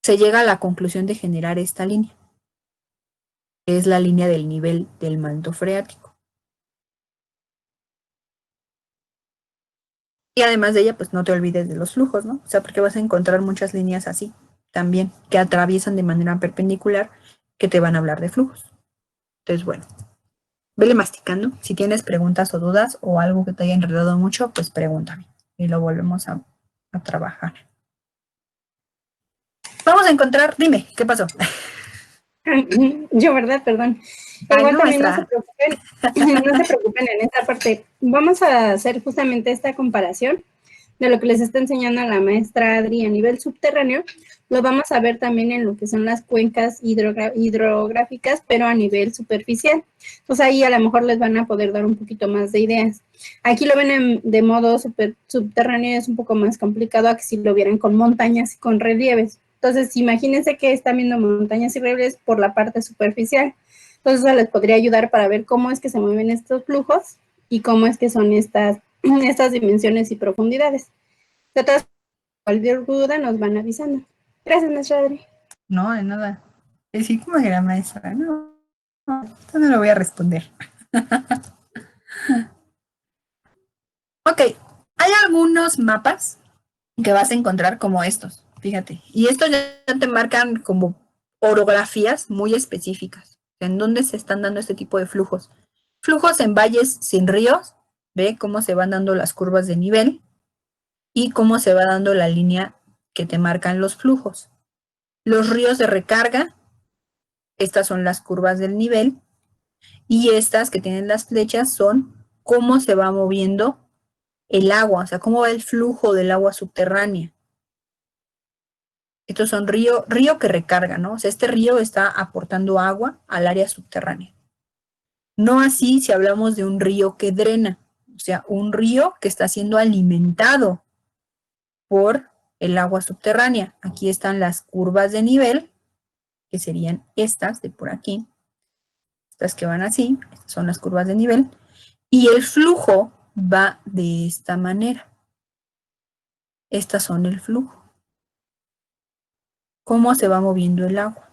se llega a la conclusión de generar esta línea, que es la línea del nivel del manto freático. Y además de ella, pues no te olvides de los flujos, ¿no? O sea, porque vas a encontrar muchas líneas así también, que atraviesan de manera perpendicular, que te van a hablar de flujos. Entonces, bueno, vele masticando. Si tienes preguntas o dudas o algo que te haya enredado mucho, pues pregúntame y lo volvemos a trabajar. Vamos a encontrar, dime, ¿qué pasó? Yo, ¿verdad? Perdón. Ay, Igual no, también maestra. no se preocupen en esta parte. Vamos a hacer justamente esta comparación de lo que les está enseñando la maestra Adri a nivel subterráneo. Lo vamos a ver también en lo que son las cuencas hidrográficas, pero a nivel superficial. Entonces ahí a lo mejor les van a poder dar un poquito más de ideas. Aquí lo ven de modo subterráneo, es un poco más complicado a que si lo vieran con montañas y con relieves. Entonces, imagínense que están viendo montañas y relieves por la parte superficial. Entonces, eso les podría ayudar para ver cómo es que se mueven estos flujos y cómo es que son estas dimensiones y profundidades. De todas formas, cualquier duda nos van avisando. Gracias, maestra Adri. No, de nada. Sí, como que la maestra, no, esto no lo voy a responder. Ok, hay algunos mapas que vas a encontrar como estos, fíjate. Y estos ya te marcan como orografías muy específicas, en dónde se están dando este tipo de flujos. Flujos en valles sin ríos, ve cómo se van dando las curvas de nivel y cómo se va dando la línea que te marcan los flujos. Los ríos de recarga, estas son las curvas del nivel, y estas que tienen las flechas son cómo se va moviendo el agua, o sea, cómo va el flujo del agua subterránea. Estos son río que recarga, ¿no? O sea, este río está aportando agua al área subterránea. No así si hablamos de un río que drena, o sea, un río que está siendo alimentado por el agua subterránea. Aquí están las curvas de nivel, que serían estas de por aquí. Estas que van así, estas son las curvas de nivel. Y el flujo va de esta manera. Estas son el flujo. Cómo se va moviendo el agua.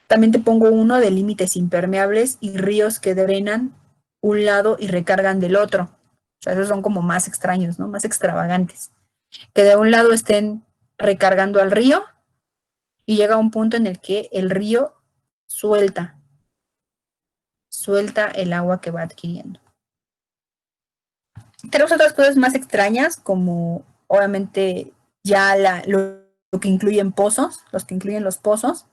También te pongo uno de límites impermeables y ríos que drenan un lado y recargan del otro. O sea, esos son como más extraños, ¿no? Más extravagantes. Que de un lado estén recargando al río y llega un punto en el que el río suelta el agua que va adquiriendo. Tenemos otras cosas más extrañas, como obviamente ya lo que incluyen pozos, los que incluyen los pozos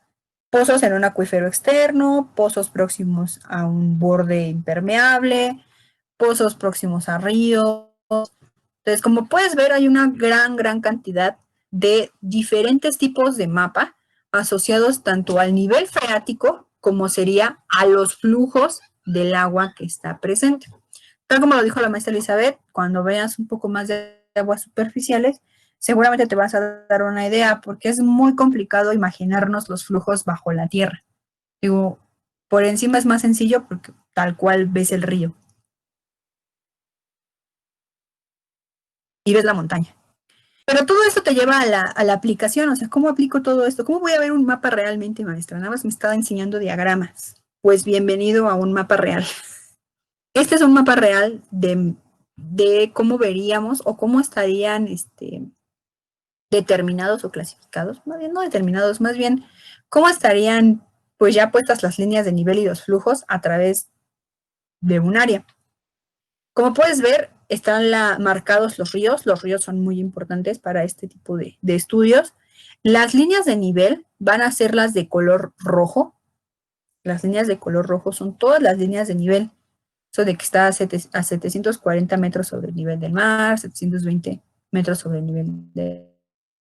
en un acuífero externo, pozos próximos a un borde impermeable, pozos próximos a ríos. Entonces, como puedes ver, hay una gran cantidad de diferentes tipos de mapa asociados tanto al nivel freático como sería a los flujos del agua que está presente. Tal como lo dijo la maestra Elizabeth, cuando veas un poco más de aguas superficiales, seguramente te vas a dar una idea, porque es muy complicado imaginarnos los flujos bajo la tierra. Digo, por encima es más sencillo porque tal cual ves el río y ves la montaña. Pero todo esto te lleva a la aplicación, o sea, ¿cómo aplico todo esto? ¿Cómo voy a ver un mapa realmente, maestra? Nada más me estaba enseñando diagramas. Pues bienvenido a un mapa real. Este es un mapa real de cómo veríamos o cómo estarían determinados o clasificados, más bien no determinados, más bien cómo estarían pues ya puestas las líneas de nivel y los flujos a través de un área. Como puedes ver, están marcados los ríos son muy importantes para este tipo de estudios. Las líneas de nivel van a ser las de color rojo. Las líneas de color rojo son todas las líneas de nivel. Eso de que está a 740 metros sobre el nivel del mar, 720 metros sobre el nivel del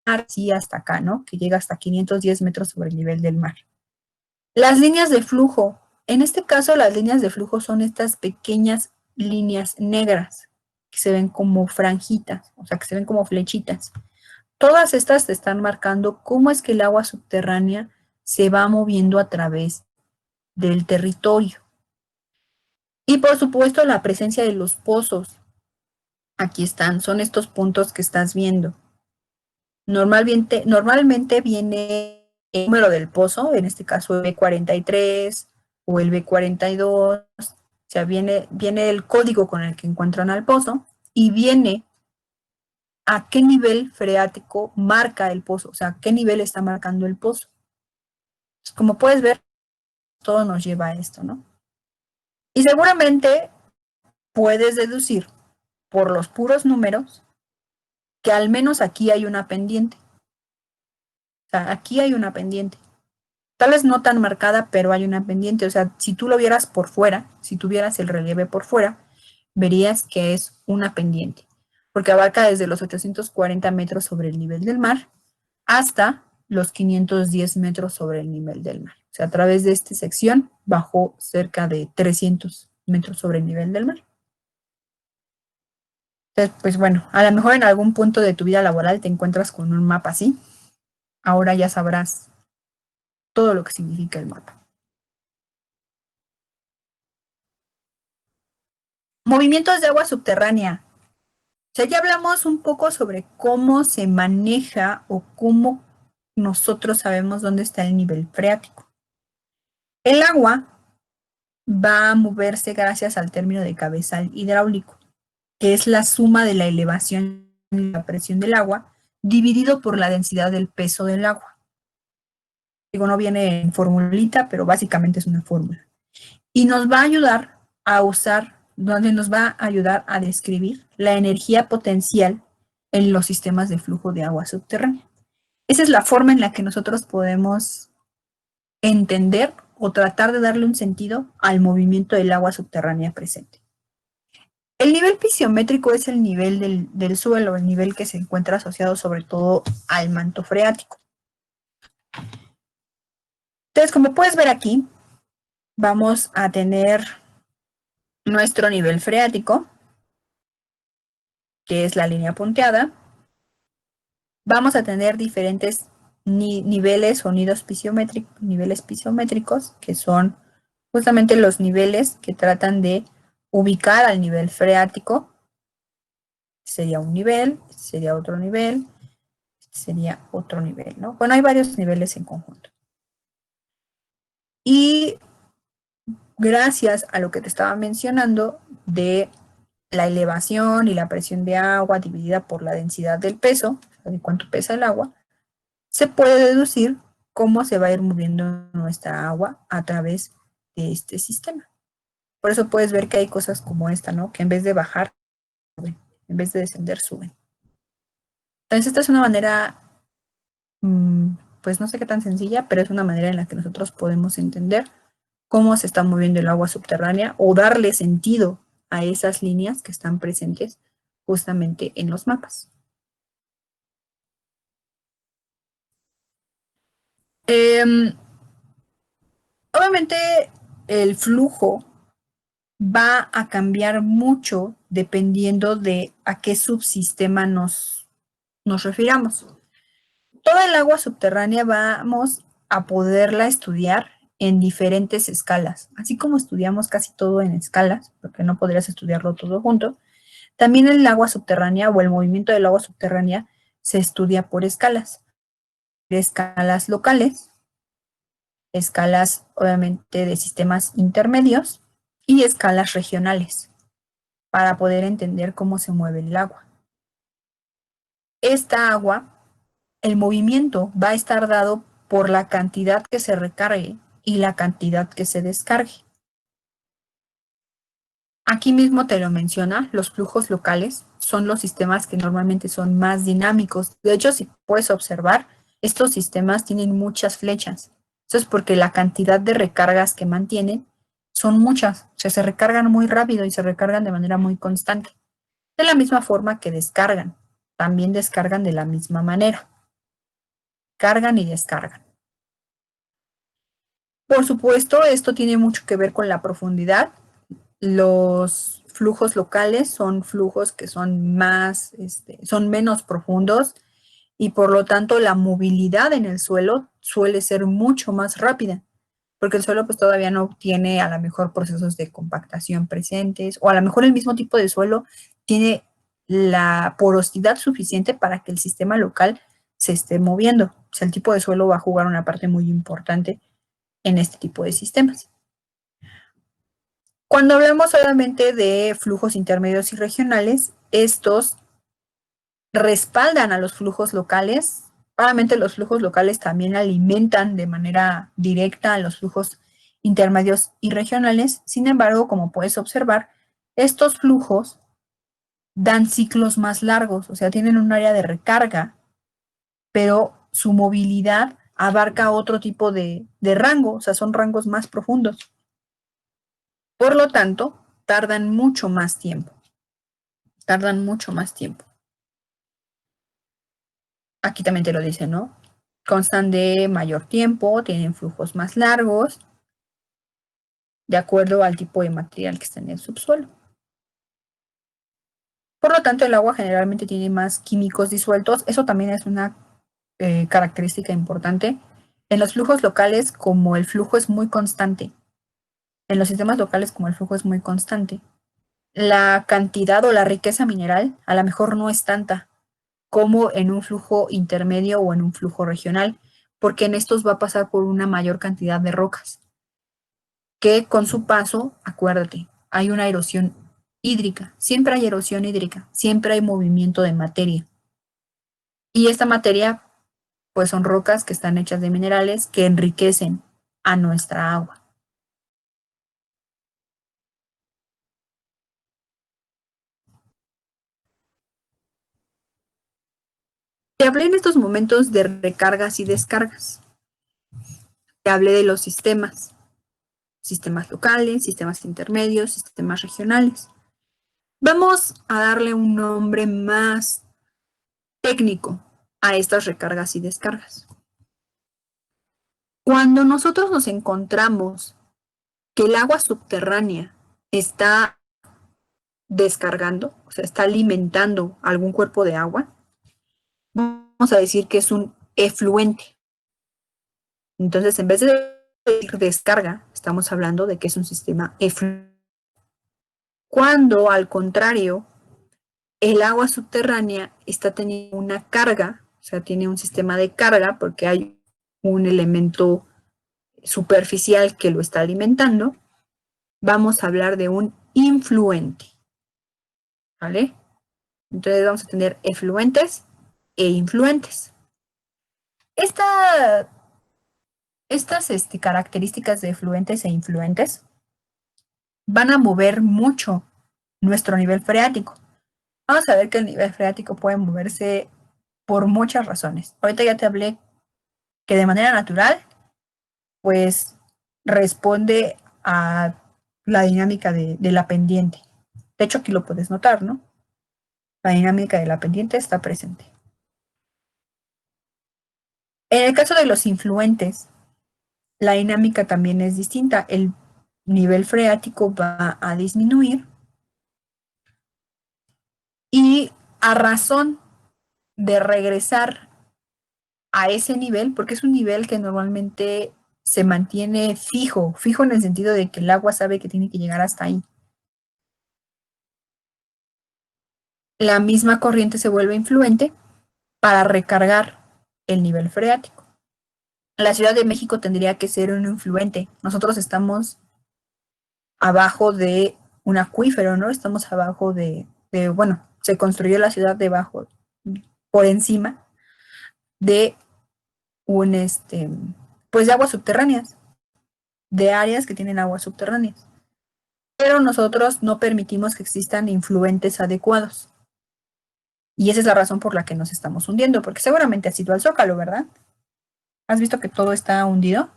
mar, sí, hasta acá, ¿no? Que llega hasta 510 metros sobre el nivel del mar. Las líneas de flujo. En este caso, las líneas de flujo son estas pequeñas líneas negras que se ven como franjitas, o sea, que se ven como flechitas. Todas estas te están marcando cómo es que el agua subterránea se va moviendo a través del territorio. Y por supuesto, la presencia de los pozos. Aquí están, son estos puntos que estás viendo. Normalmente viene el número del pozo, en este caso el B43 o el B42, o sea, viene el código con el que encuentran al pozo y viene a qué nivel freático marca el pozo, o sea, qué nivel está marcando el pozo. Como puedes ver, todo nos lleva a esto, ¿no? Y seguramente puedes deducir por los puros números que al menos aquí hay una pendiente. O sea, aquí hay una pendiente. Tal vez no tan marcada, pero hay una pendiente. O sea, si tú lo vieras por fuera, si tuvieras el relieve por fuera, verías que es una pendiente, porque abarca desde los 840 metros sobre el nivel del mar hasta los 510 metros sobre el nivel del mar. O sea, a través de esta sección bajó cerca de 300 metros sobre el nivel del mar. Entonces, pues bueno, a lo mejor en algún punto de tu vida laboral te encuentras con un mapa así. Ahora ya sabrás todo lo que significa el mapa. Movimientos de agua subterránea. O sea, ya hablamos un poco sobre cómo se maneja o cómo nosotros sabemos dónde está el nivel freático. El agua va a moverse gracias al término de cabezal hidráulico, que es la suma de la elevación y la presión del agua dividido por la densidad del peso del agua. Digo, no viene en formulita, pero básicamente es una fórmula. Y nos va a ayudar a usar, donde nos va a ayudar a describir la energía potencial en los sistemas de flujo de agua subterránea. Esa es la forma en la que nosotros podemos entender o tratar de darle un sentido al movimiento del agua subterránea presente. El nivel pisiométrico es el nivel del suelo, el nivel que se encuentra asociado sobre todo al manto freático. Entonces, como puedes ver aquí, vamos a tener nuestro nivel freático, que es la línea punteada. Vamos a tener diferentes niveles o niveles pisiométricos, que son justamente los niveles que tratan de ubicar al nivel freático. Sería un nivel, sería otro nivel, sería otro nivel, ¿no? Bueno, hay varios niveles en conjunto. Y gracias a lo que te estaba mencionando de la elevación y la presión de agua dividida por la densidad del peso, de cuánto pesa el agua, se puede deducir cómo se va a ir moviendo nuestra agua a través de este sistema. Por eso puedes ver que hay cosas como esta, ¿no? Que en vez de bajar, suben, en vez de descender, suben. Entonces, esta es una manera, pues no sé qué tan sencilla, pero es una manera en la que nosotros podemos entender cómo se está moviendo el agua subterránea o darle sentido a esas líneas que están presentes justamente en los mapas. Obviamente, el flujo va a cambiar mucho dependiendo de a qué subsistema nos refiramos. Toda el agua subterránea vamos a poderla estudiar en diferentes escalas, así como estudiamos casi todo en escalas, porque no podrías estudiarlo todo junto. También el agua subterránea o el movimiento del agua subterránea se estudia por escalas. Escalas locales, escalas obviamente de sistemas intermedios y escalas regionales para poder entender cómo se mueve el agua. Esta agua, el movimiento va a estar dado por la cantidad que se recargue y la cantidad que se descargue. Aquí mismo te lo menciona, los flujos locales son los sistemas que normalmente son más dinámicos. De hecho, si puedes observar, estos sistemas tienen muchas flechas. Eso es porque la cantidad de recargas que mantienen son muchas. O sea, se recargan muy rápido y se recargan de manera muy constante. De la misma forma que descargan. También descargan de la misma manera. Cargan y descargan. Por supuesto, esto tiene mucho que ver con la profundidad. Los flujos locales son flujos que son más, son menos profundos y por lo tanto la movilidad en el suelo suele ser mucho más rápida, porque el suelo pues todavía no tiene a lo mejor procesos de compactación presentes o a lo mejor el mismo tipo de suelo tiene la porosidad suficiente para que el sistema local se esté moviendo. O sea, el tipo de suelo va a jugar una parte muy importante en este tipo de sistemas. Cuando hablamos solamente de flujos intermedios y regionales, estos respaldan a los flujos locales. Obviamente los flujos locales también alimentan de manera directa a los flujos intermedios y regionales. Sin embargo, como puedes observar, estos flujos dan ciclos más largos, o sea, tienen un área de recarga, pero su movilidad abarca otro tipo de rango, o sea, son rangos más profundos. Por lo tanto, tardan mucho más tiempo. Tardan mucho más tiempo. Aquí también te lo dice, ¿no? Constan de mayor tiempo, tienen flujos más largos, de acuerdo al tipo de material que está en el subsuelo. Por lo tanto, el agua generalmente tiene más químicos disueltos. Eso también es una característica importante. En los flujos locales, como el flujo es muy constante, en los sistemas locales, como el flujo es muy constante, la cantidad o la riqueza mineral a lo mejor no es tanta como en un flujo intermedio o en un flujo regional, porque en estos va a pasar por una mayor cantidad de rocas, que con su paso, acuérdate, hay una erosión hídrica, siempre hay erosión hídrica, siempre hay movimiento de materia. Y esta materia, pues son rocas que están hechas de minerales que enriquecen a nuestra agua. Te hablé en estos momentos de recargas y descargas. Te hablé de los sistemas locales, sistemas intermedios, sistemas regionales. Vamos a darle un nombre más técnico a estas recargas y descargas. Cuando nosotros nos encontramos que el agua subterránea está descargando, o sea, está alimentando algún cuerpo de agua, vamos a decir que es un efluente. Entonces, en vez de decir descarga, estamos hablando de que es un sistema efluente. Cuando, al contrario, el agua subterránea está teniendo una carga, o sea, tiene un sistema de carga porque hay un elemento superficial que lo está alimentando, vamos a hablar de un influente. ¿Vale? Entonces vamos a tener efluentes e influentes. Estas características de efluentes e influentes van a mover mucho nuestro nivel freático. Vamos a ver que el nivel freático puede moverse por muchas razones. Ahorita ya te hablé que de manera natural, pues responde a la dinámica de la pendiente. De hecho, aquí lo puedes notar, ¿no? La dinámica de la pendiente está presente. En el caso de los influentes, la dinámica también es distinta. El nivel freático va a disminuir y a razón de regresar a ese nivel, porque es un nivel que normalmente se mantiene fijo en el sentido de que el agua sabe que tiene que llegar hasta ahí. La misma corriente se vuelve influente para recargar el nivel freático. La Ciudad de México tendría que ser un influente. Nosotros estamos abajo de un acuífero, ¿no? Estamos abajo bueno, se construyó la ciudad debajo, por encima de pues de aguas subterráneas, de áreas que tienen aguas subterráneas. Pero nosotros no permitimos que existan influentes adecuados. Y esa es la razón por la que nos estamos hundiendo, porque seguramente has ido al Zócalo, ¿verdad? ¿Has visto que todo está hundido?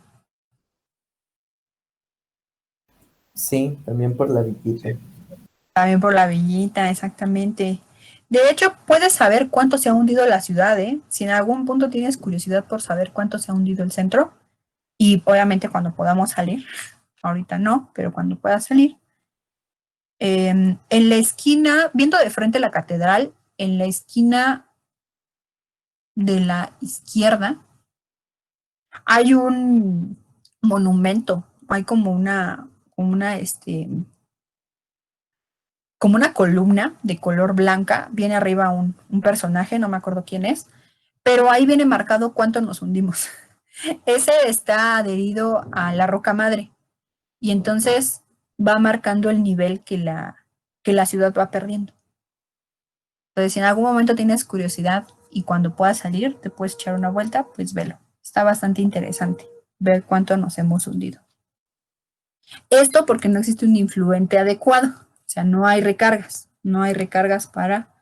Sí, también por la villita. También por la villita, exactamente. De hecho, puedes saber cuánto se ha hundido la ciudad, ¿eh? Si en algún punto tienes curiosidad por saber cuánto se ha hundido el centro, y obviamente cuando podamos salir, ahorita no, pero cuando pueda salir, en la esquina, viendo de frente la catedral, en la esquina de la izquierda, hay un monumento, hay como como una columna de color blanca, viene arriba un personaje, no me acuerdo quién es, pero ahí viene marcado cuánto nos hundimos. Ese está adherido a la roca madre y entonces va marcando el nivel que la ciudad va perdiendo. Entonces, si en algún momento tienes curiosidad y cuando puedas salir, te puedes echar una vuelta, pues velo. Está bastante interesante ver cuánto nos hemos hundido. Esto porque no existe un influente adecuado, o sea, no hay recargas para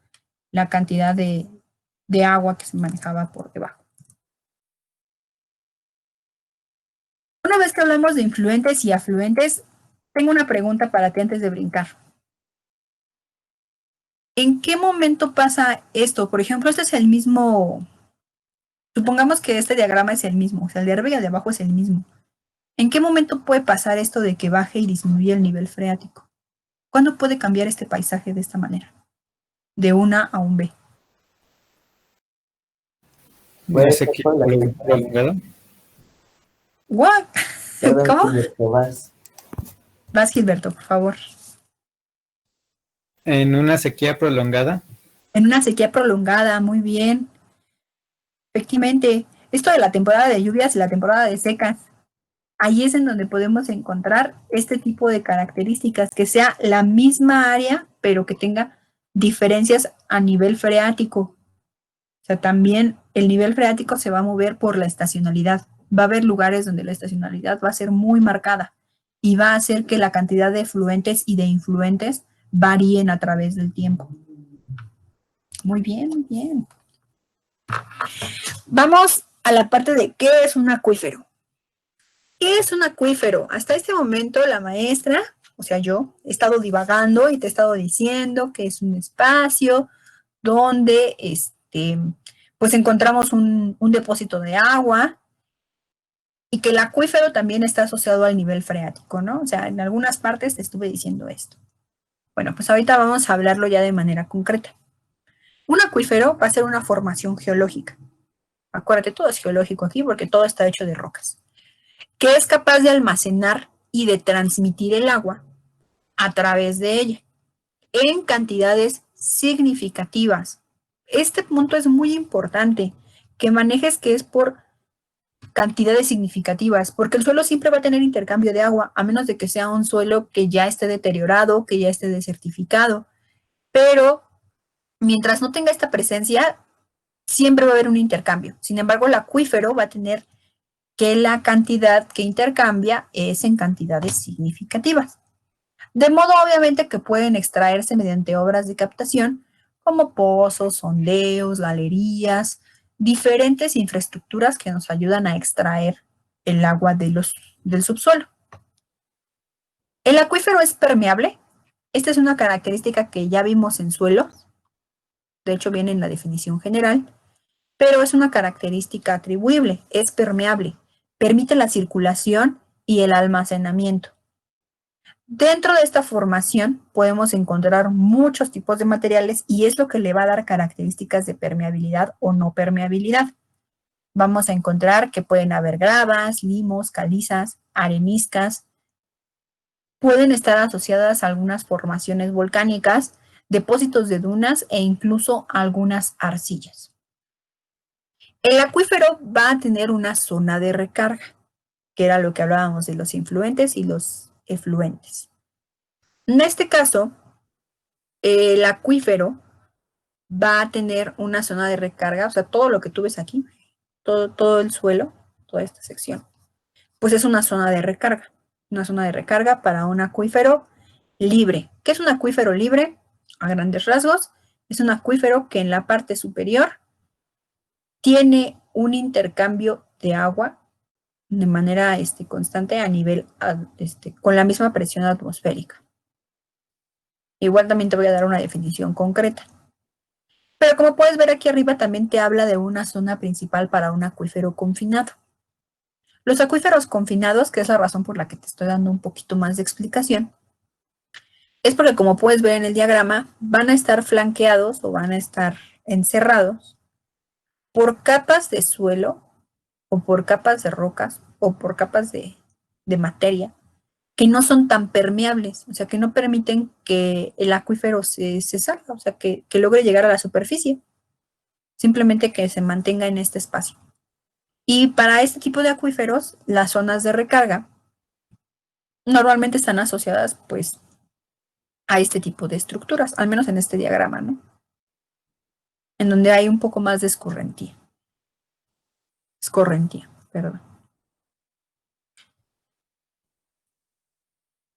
la cantidad de agua que se manejaba por debajo. Una vez que hablamos de influentes y afluentes, tengo una pregunta para ti antes de brincar. ¿En qué momento pasa esto? Por ejemplo, este es el mismo, supongamos que este diagrama es el mismo, o sea, el de arriba y el de abajo es el mismo. ¿En qué momento puede pasar esto de que baje y disminuya el nivel freático? ¿Cuándo puede cambiar este paisaje de esta manera? De una a un B. Puede ser sequía con la prolongada. ¿What? Perdón, ¿Cómo? Gilberto, vas. Vas, Gilberto, por favor. En una sequía prolongada. En una sequía prolongada, muy bien. Efectivamente, esto de la temporada de lluvias y la temporada de secas, ahí es en donde podemos encontrar este tipo de características, que sea la misma área, pero que tenga diferencias a nivel freático. O sea, también el nivel freático se va a mover por la estacionalidad. Va a haber lugares donde la estacionalidad va a ser muy marcada y va a hacer que la cantidad de fluentes y de influentes varíen a través del tiempo. Muy bien, muy bien. Vamos a la parte de qué es un acuífero. ¿Qué es un acuífero? Hasta este momento la maestra, o sea yo, he estado divagando y te he estado diciendo que es un espacio donde pues encontramos un depósito de agua y que el acuífero también está asociado al nivel freático, ¿no? O sea, en algunas partes te estuve diciendo esto. Bueno, pues ahorita vamos a hablarlo ya de manera concreta. Un acuífero va a ser una formación geológica. Acuérdate, todo es geológico aquí porque todo está hecho de rocas, que es capaz de almacenar y de transmitir el agua a través de ella en cantidades significativas. Este punto es muy importante, que manejes que es por cantidades significativas, porque el suelo siempre va a tener intercambio de agua, a menos de que sea un suelo que ya esté deteriorado, que ya esté desertificado, pero mientras no tenga esta presencia, siempre va a haber un intercambio. Sin embargo, el acuífero va a tener que la cantidad que intercambia es en cantidades significativas. De modo, obviamente, que pueden extraerse mediante obras de captación, como pozos, sondeos, galerías, diferentes infraestructuras que nos ayudan a extraer el agua del subsuelo. El acuífero es permeable. Esta es una característica que ya vimos en suelos. De hecho, viene en la definición general, pero es una característica atribuible. Es permeable. Permite la circulación y el almacenamiento. Dentro de esta formación podemos encontrar muchos tipos de materiales y es lo que le va a dar características de permeabilidad o no permeabilidad. Vamos a encontrar que pueden haber gravas, limos, calizas, areniscas. Pueden estar asociadas a algunas formaciones volcánicas, depósitos de dunas e incluso algunas arcillas. El acuífero va a tener una zona de recarga, que era lo que hablábamos de los influentes y los efluentes. En este caso, el acuífero va a tener una zona de recarga, o sea, todo lo que tú ves aquí, todo el suelo, toda esta sección, pues es una zona de recarga para un acuífero libre. ¿Qué es un acuífero libre? A grandes rasgos, es un acuífero que en la parte superior tiene un intercambio de agua de manera constante a nivel, con la misma presión atmosférica. Igual también te voy a dar una definición concreta. Pero como puedes ver aquí arriba también te habla de una zona principal para un acuífero confinado. Los acuíferos confinados, que es la razón por la que te estoy dando un poquito más de explicación, es porque como puedes ver en el diagrama, van a estar flanqueados o van a estar encerrados por capas de suelo o por capas de rocas o por capas de materia que no son tan permeables, o sea, que no permiten que el acuífero se salga, o sea, que logre llegar a la superficie, simplemente que se mantenga en este espacio. Y para este tipo de acuíferos, las zonas de recarga normalmente están asociadas, pues, a este tipo de estructuras, al menos en este diagrama, ¿no? En donde hay un poco más de escorrentía, perdón.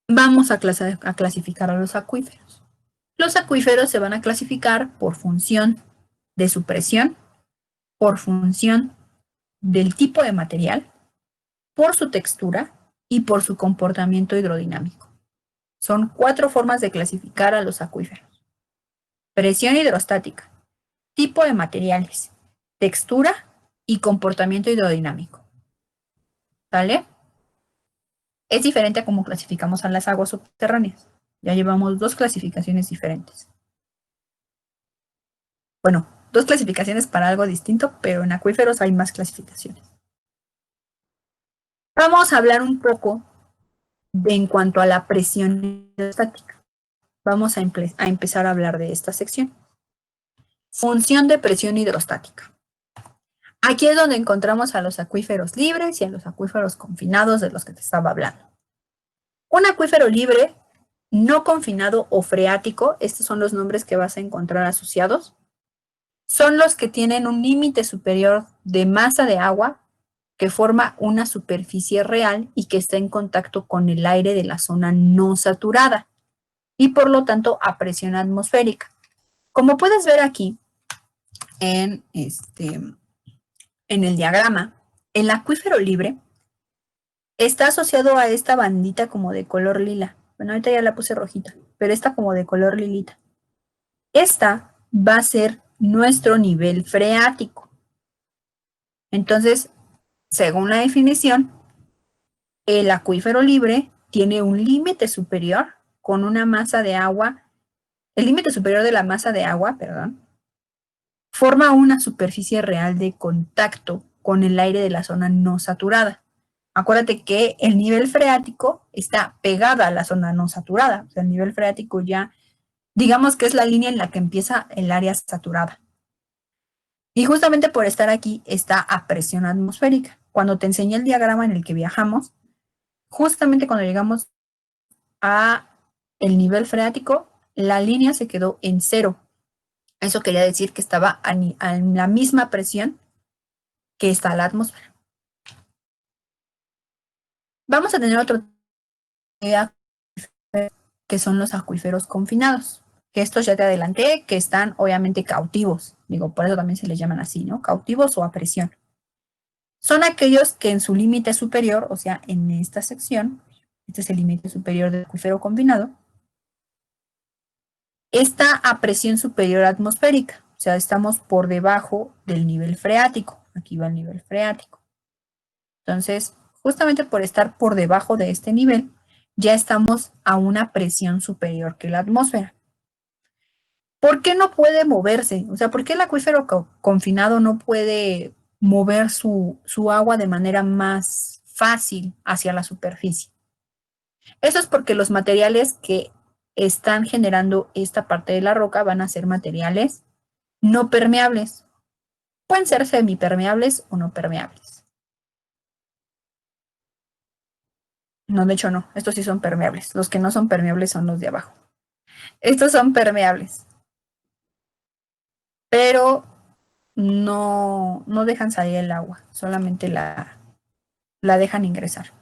Vamos a clasificar a los acuíferos. Los acuíferos se van a clasificar por función de su presión, por función del tipo de material, por su textura y por su comportamiento hidrodinámico. Son 4 formas de clasificar a los acuíferos. Presión hidrostática, tipo de materiales, textura y comportamiento hidrodinámico. ¿Vale? Es diferente a cómo clasificamos a las aguas subterráneas. Ya llevamos 2 clasificaciones diferentes. Bueno, 2 clasificaciones para algo distinto, pero en acuíferos hay más clasificaciones. Vamos a hablar un poco en cuanto a la presión hidrostática. Vamos a empezar a hablar de esta sección. Función de presión hidrostática. Aquí es donde encontramos a los acuíferos libres y a los acuíferos confinados de los que te estaba hablando. Un acuífero libre, no confinado o freático, estos son los nombres que vas a encontrar asociados, son los que tienen un límite superior de masa de agua que forma una superficie real y que está en contacto con el aire de la zona no saturada y por lo tanto a presión atmosférica. Como puedes ver aquí en el diagrama, el acuífero libre está asociado a esta bandita como de color lila. Bueno, ahorita ya la puse rojita, pero esta como de color lilita. Esta va a ser nuestro nivel freático. Entonces, según la definición, el acuífero libre tiene un límite superior con una masa de agua, el límite superior de la masa de agua, forma una superficie real de contacto con el aire de la zona no saturada. Acuérdate que el nivel freático está pegado a la zona no saturada. O sea, el nivel freático ya, digamos que es la línea en la que empieza el área saturada. Y justamente por estar aquí está a presión atmosférica. Cuando te enseñé el diagrama en el que viajamos, justamente cuando llegamos a el nivel freático, la línea se quedó en 0. Eso quería decir que estaba a la misma presión que está la atmósfera. Vamos a tener otro que son los acuíferos confinados, que estos ya te adelanté, que están obviamente cautivos. Digo, por eso también se les llaman así, ¿no? Cautivos o a presión. Son aquellos que en su límite superior, o sea, en esta sección, este es el límite superior del acuífero confinado, está a presión superior atmosférica, o sea, estamos por debajo del nivel freático. Aquí va el nivel freático. Entonces, justamente por estar por debajo de este nivel, ya estamos a una presión superior que la atmósfera. ¿Por qué no puede moverse? O sea, ¿por qué el acuífero confinado no puede mover su agua de manera más fácil hacia la superficie? Eso es porque los materiales que están generando esta parte de la roca van a ser materiales no permeables. Pueden ser semipermeables o no permeables. No, de hecho no, estos sí son permeables. Los que no son permeables son los de abajo. Estos son permeables, pero no dejan salir el agua, solamente la dejan ingresar.